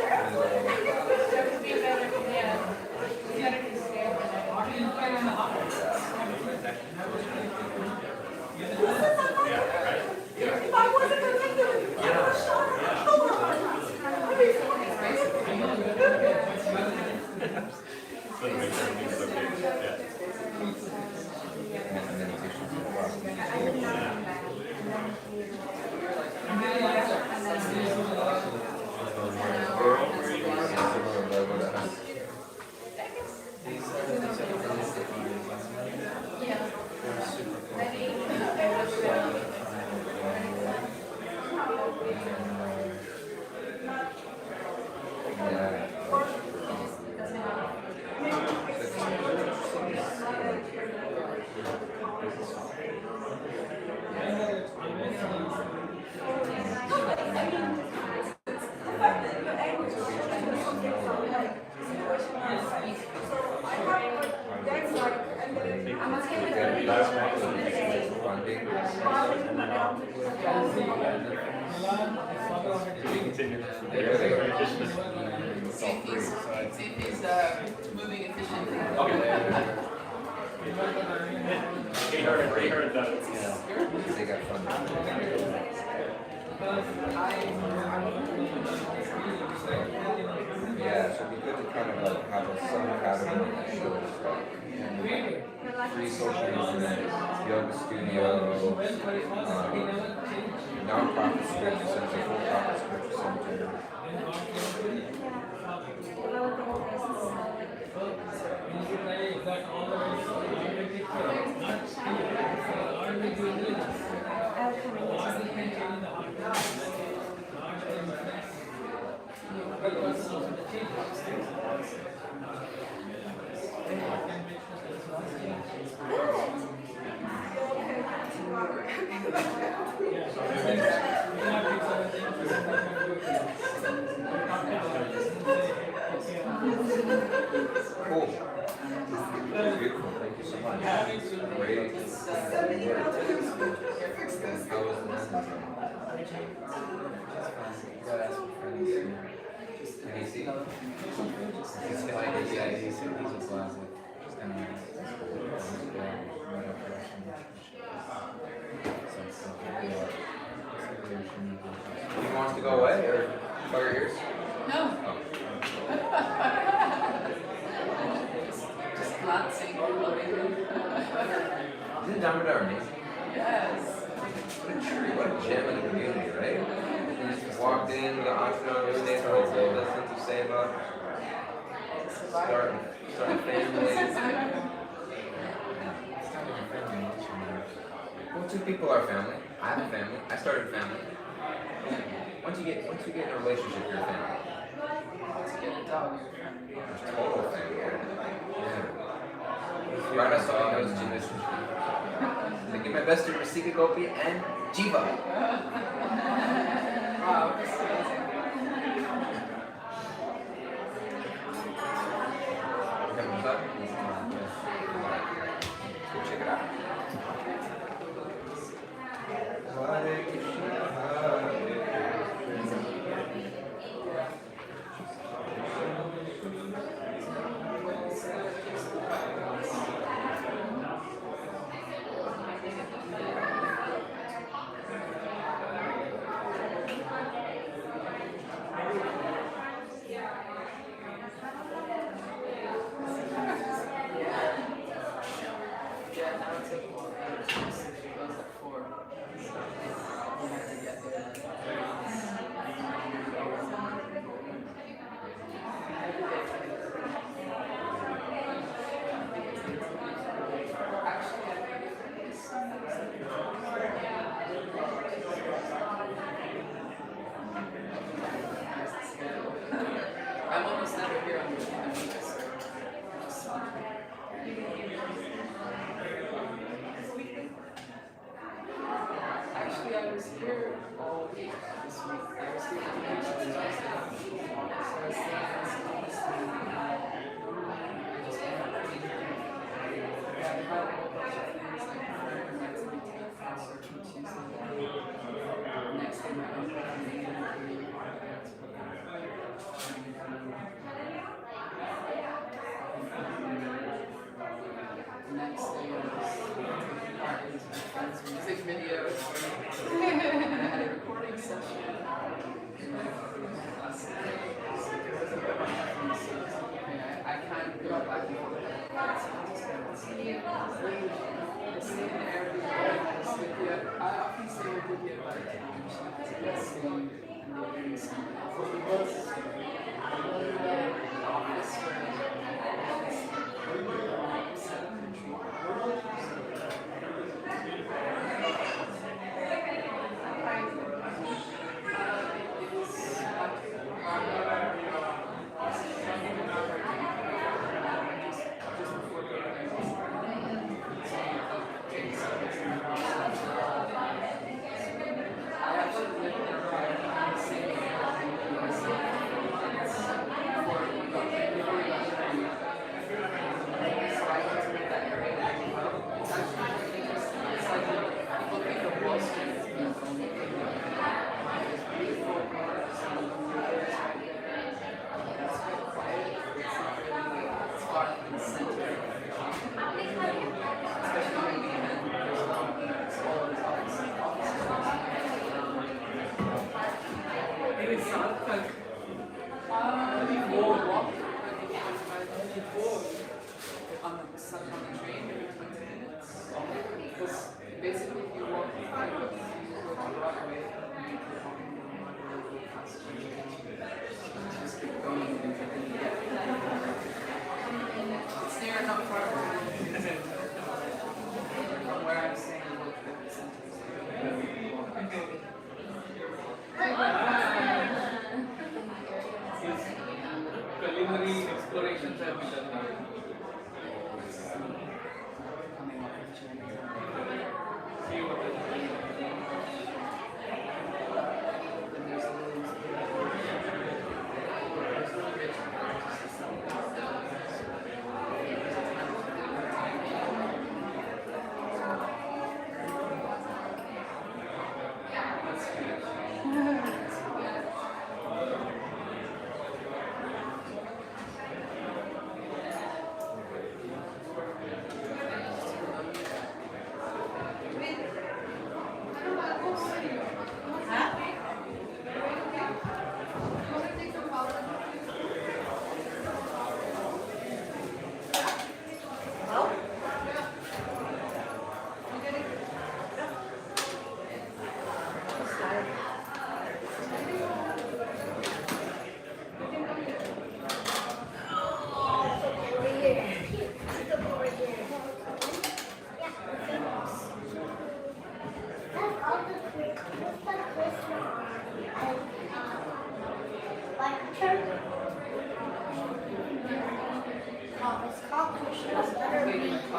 moving efficiently. Okay. 800 they got funded. Yeah, so it'd be good to kind of like have some category that shows free social movement, yoga studio, non-profit spiritual center, for-profit spiritual center. Cool. Beautiful. Thank you so much. Great. How was the message? Can you see? It's like he's a closet. He wants to go away or cover your ears? No. Oh. Just glancing, floating. Isn't Damodar amazing? Yes. What a tree, what a gem in the community. Starting a family. Well, two people are family. I have a family. I started a family. Once you get in a relationship, you're a family. Once you get a dog, you're a family. It's total family. Yeah. Right, I saw those two this. I give my best to Rasika Gopi and Jiva. Wow, that's amazing. Having fun? Go check it out. Hare Krishna, Hare Yeah, now it's at 4. It goes at 4. So we have to get there. I'm almost never here on the weekend, so actually, I was here all week this week. I was here on vacation Tuesday. So I was staying in this yeah, I had a whole bunch of things like Friday night to be taken for Tuesday. Next day, my uncle came in and we next day I was my friend's music video. And I had a recording session. I kind of go back and forth. I stay in Airbnb. I often stay with Lydia by the time. She's staying in the Airbnb. Office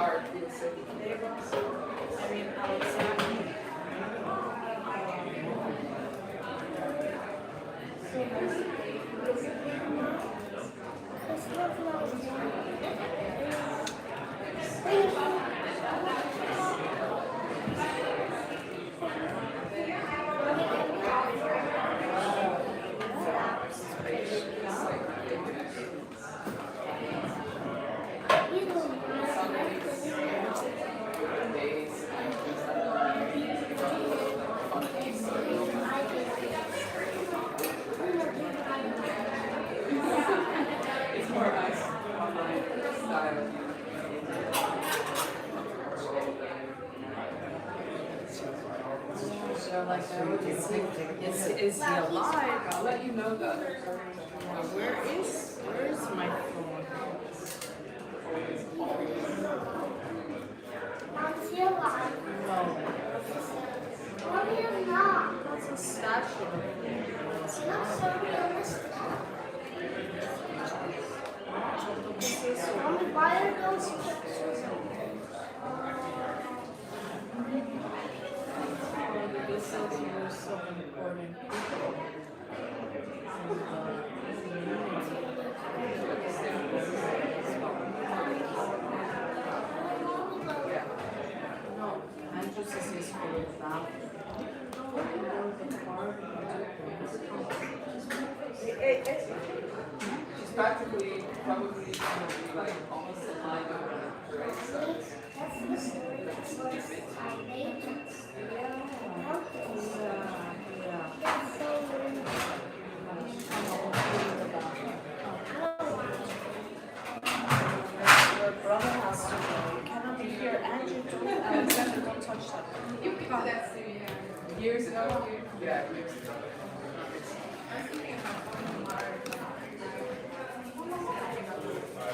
Clark, he was sick. It's more nice style. So like, is he alive? I'll let you know that. Where is my phone? Is he alive? No, Mommy, I'm not. it's a statue. It's not so realistic. Mommy, why are those pictures? This is you're so important people. Yeah. No, Andrew says he's full of that. She's practically, probably going to be like almost in line with her, right? So That's the story I made. That's so weird. Your brother has to go. You cannot be here. Andrew, don't, Alexander, don't touch that. You picked that to me. Years ago? Yeah, years ago.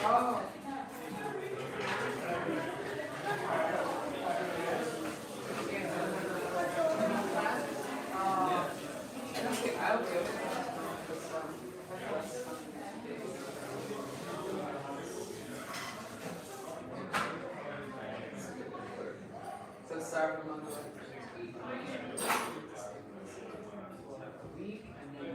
Oh. I'll do it. So sorry for Monday. Week and then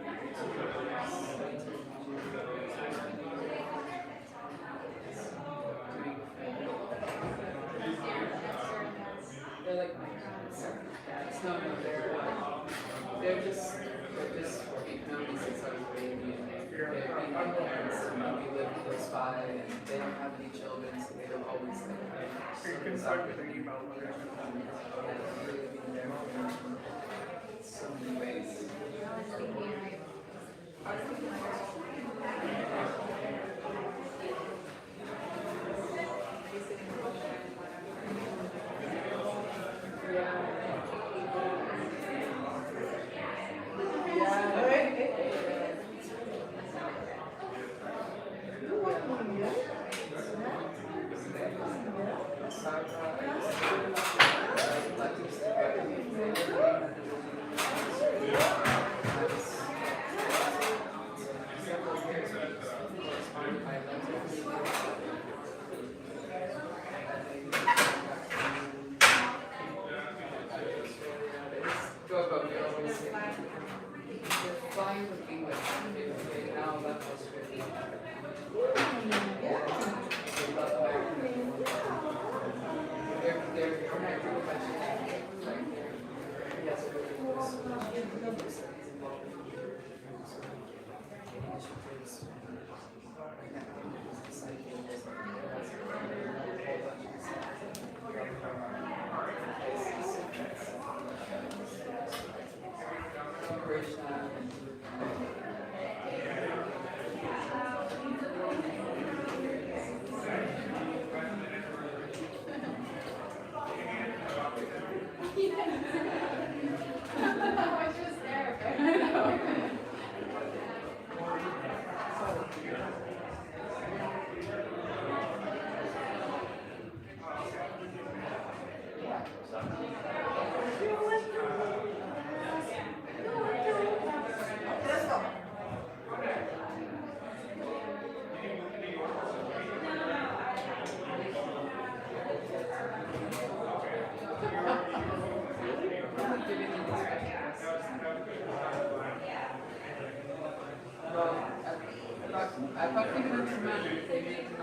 they're like my parents. No, they're just we've known me since I was a baby, and they're being my parents, and we live close by, and they don't have any children, so they don't always thinking about really being there for me in so many ways. Flying with English, now that was really they're connected with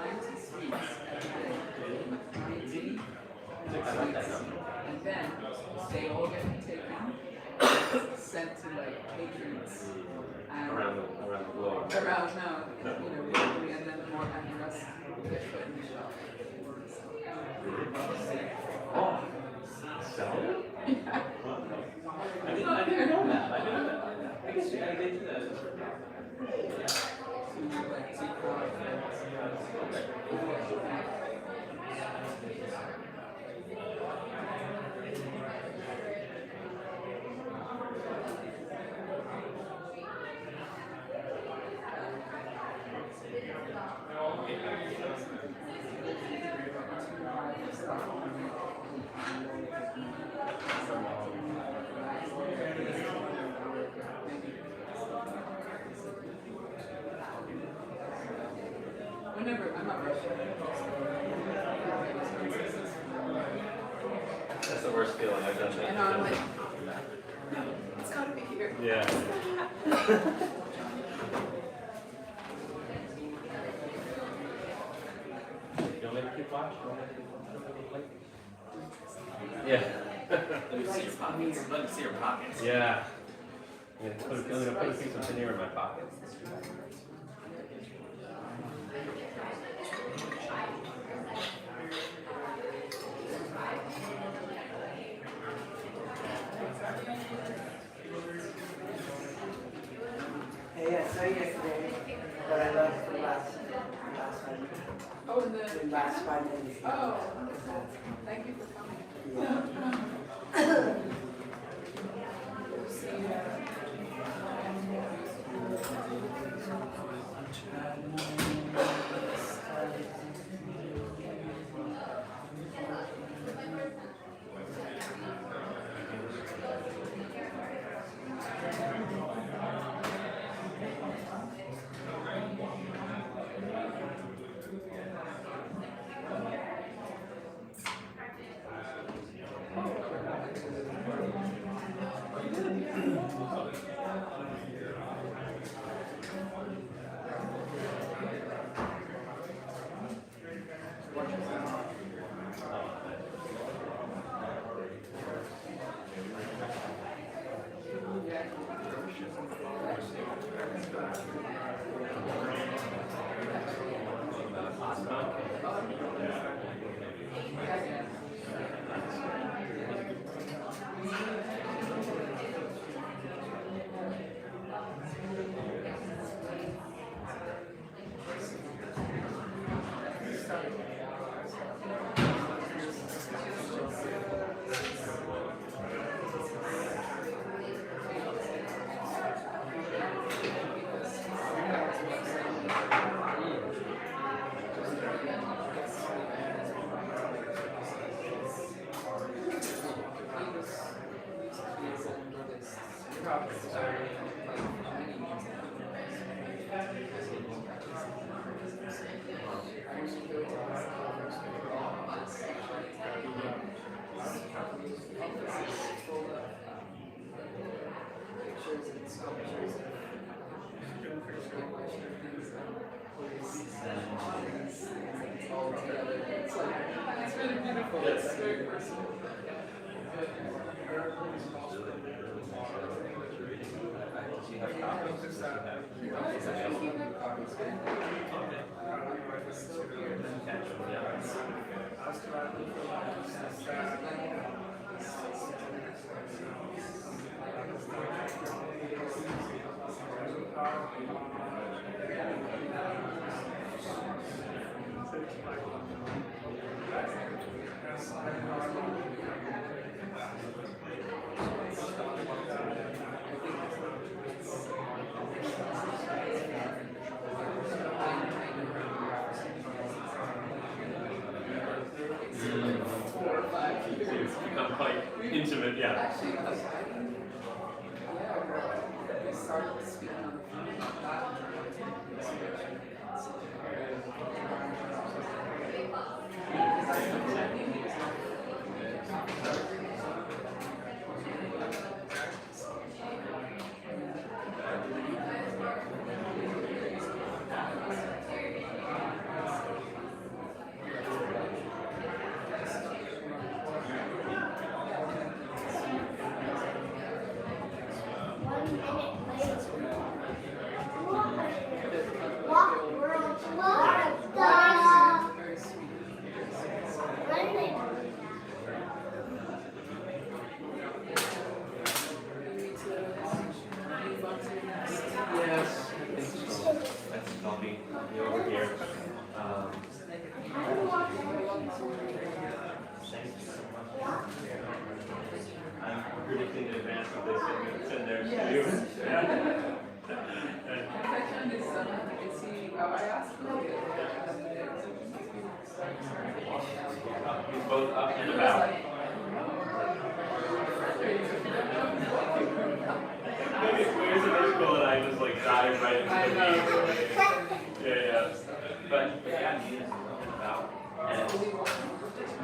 90 suites at the end. 90 I like that number. and then they all get taken, sent to like patrons and Around the globe. around now, locally, and then more and the rest get put in the shop. Oh, so? Yeah. I didn't know that. I didn't know that. I guess I did do that. Whenever, I'm not rushing. That's the worst feeling. I've done that. And I'm like, it's gotta be here. Yeah. You want me to keep watch? Yeah. Let me see your pockets. Let me see your pockets. Yeah. I'm gonna put a piece of veneer in my pocket. Hey, I saw you yesterday, but I left the last one. Oh, and The last 5 minutes. oh, thank you for coming. Yeah. It's really beautiful. It's very personal. You have copies? It's become quite intimate, yeah. Actually, like, we started speaking on the phone about that. Very sweet. Yes, I think so. I'll be over here. Thank you so much. I'm predicting in advance what they say it's in there too. I found this, I can see, I asked him to get it. He's both up and about. Where's the musical and I just like dive right into the beat. Yeah. But yeah, he is about. And it's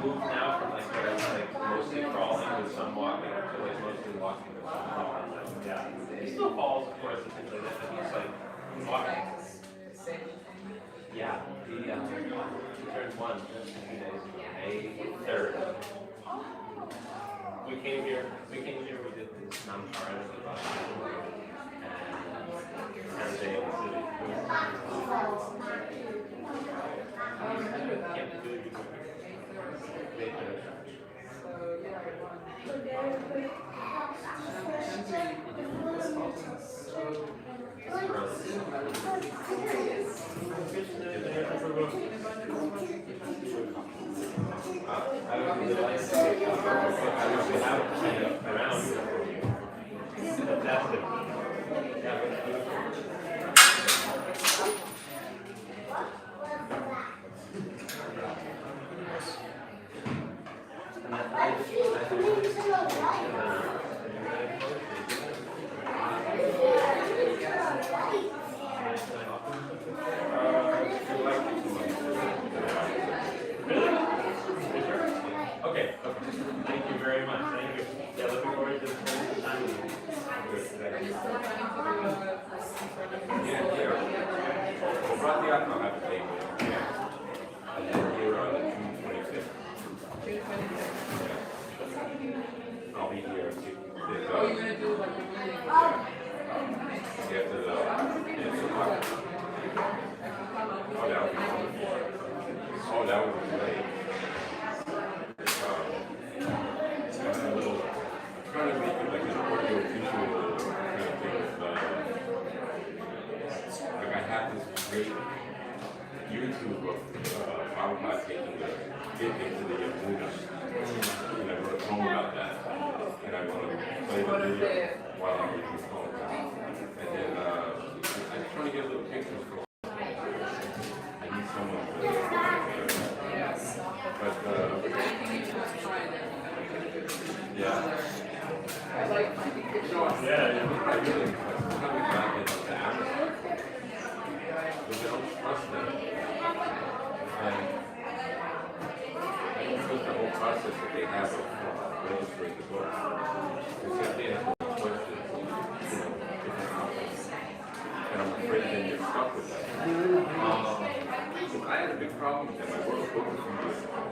moved now from like where it's like mostly crawling with some walking to like mostly walking with some crawling. Yeah. He still falls, of course, and things like that, but he's like walking. Yeah, he turned 1 just a few days ago, May 3rd. We came here, we did this Namchara and Thursday in the city. Can't do it. So, yeah, I don't really like it. I wish we had it around. Fantastic. Okay. Thank you very much. Thank you. Yeah, looking forward to spending some time with you. We'll brought the alcohol have to take it. And then here on June 25th. I'll be here. Oh, you're gonna do like the meeting? Oh, that would be great. I'm trying to make it like an audio visual kind of thing. Like I have this great YouTube of Prabhupada taking the kid into the Yamuna. And I wrote a poem about that. And I want to play the video while I'm reading the poem. And then I'm trying to get little pictures for I need someone to Yes. but Anything you can try there. yeah. I like finding pictures. Yeah. I really sometimes I get to Amazon. But they don't trust them. And I don't trust the whole process that they have of registering the book. Because they have questions, different companies. And I'm afraid then you're stuck with that. I had a big problem with them. I wrote a book a few years ago.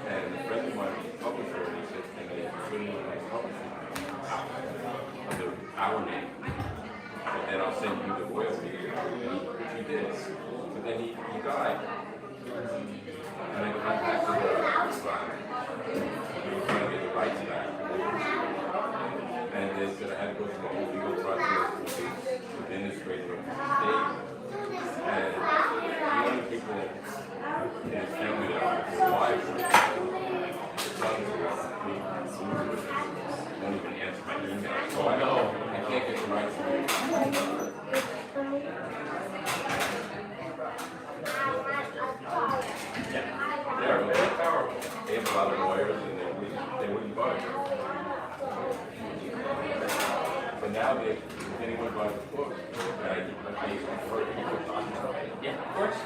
And a friend of mine was a publisher, and he said, can I put it in my publishing under our name? And then I'll send you the royalty. Which he did. But then he died. And I contacted the Sravana. He was trying to get the rights back. And they said I had to go through the whole legal process with the administrator of the state. And the only people in his family that was alive were his sons won't even answer my email. So I know I can't get the rights to it. Yeah, they're very powerful. They have a lot of lawyers and they wouldn't budge. So now if anyone buys a book, that I keep my face before people talking about it. Yeah, of course.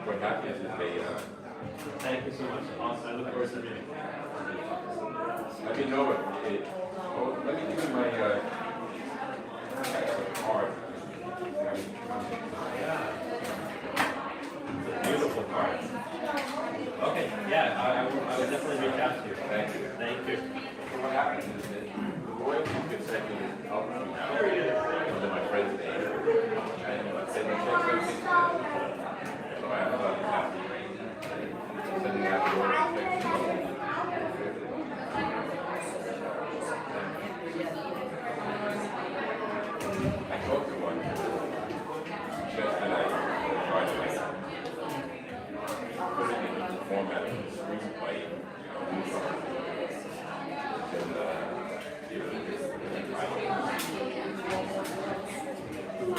What happens is they, Thank you so much. Awesome. I look forward to the meeting. let me know let me give you my, card. Yeah. It's a beautiful card. Okay, yeah, I will definitely reach out to you. Thank you. Thank you. What happens is that the royalty gets sent to the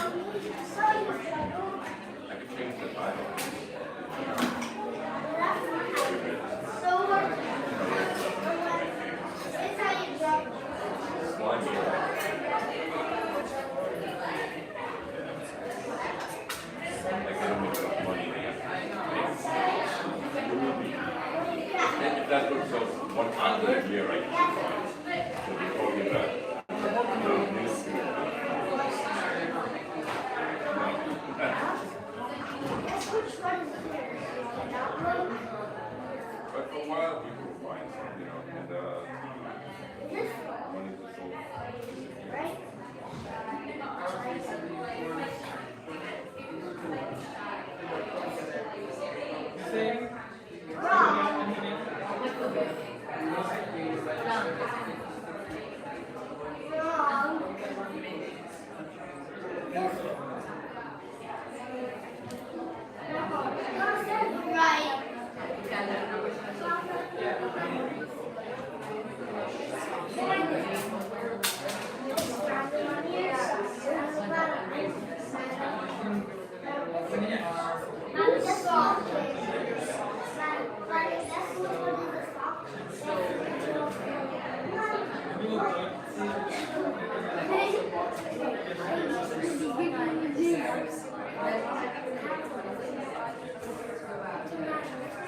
I could change the Bible. Slime me. Like they don't make enough money, they have to and if that looks so one time a year, right? So we told you that. But for a while, people were buying some, and money was so.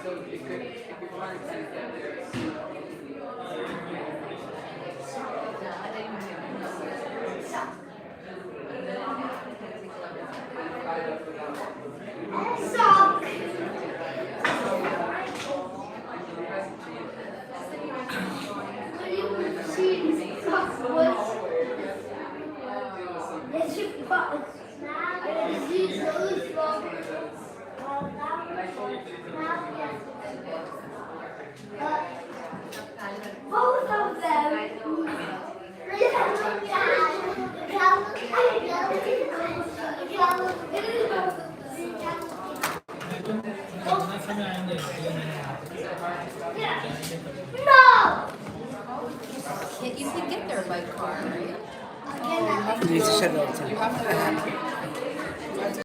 So if you wanted to get there, both of them. No! You can get there by car, right? Please shut up.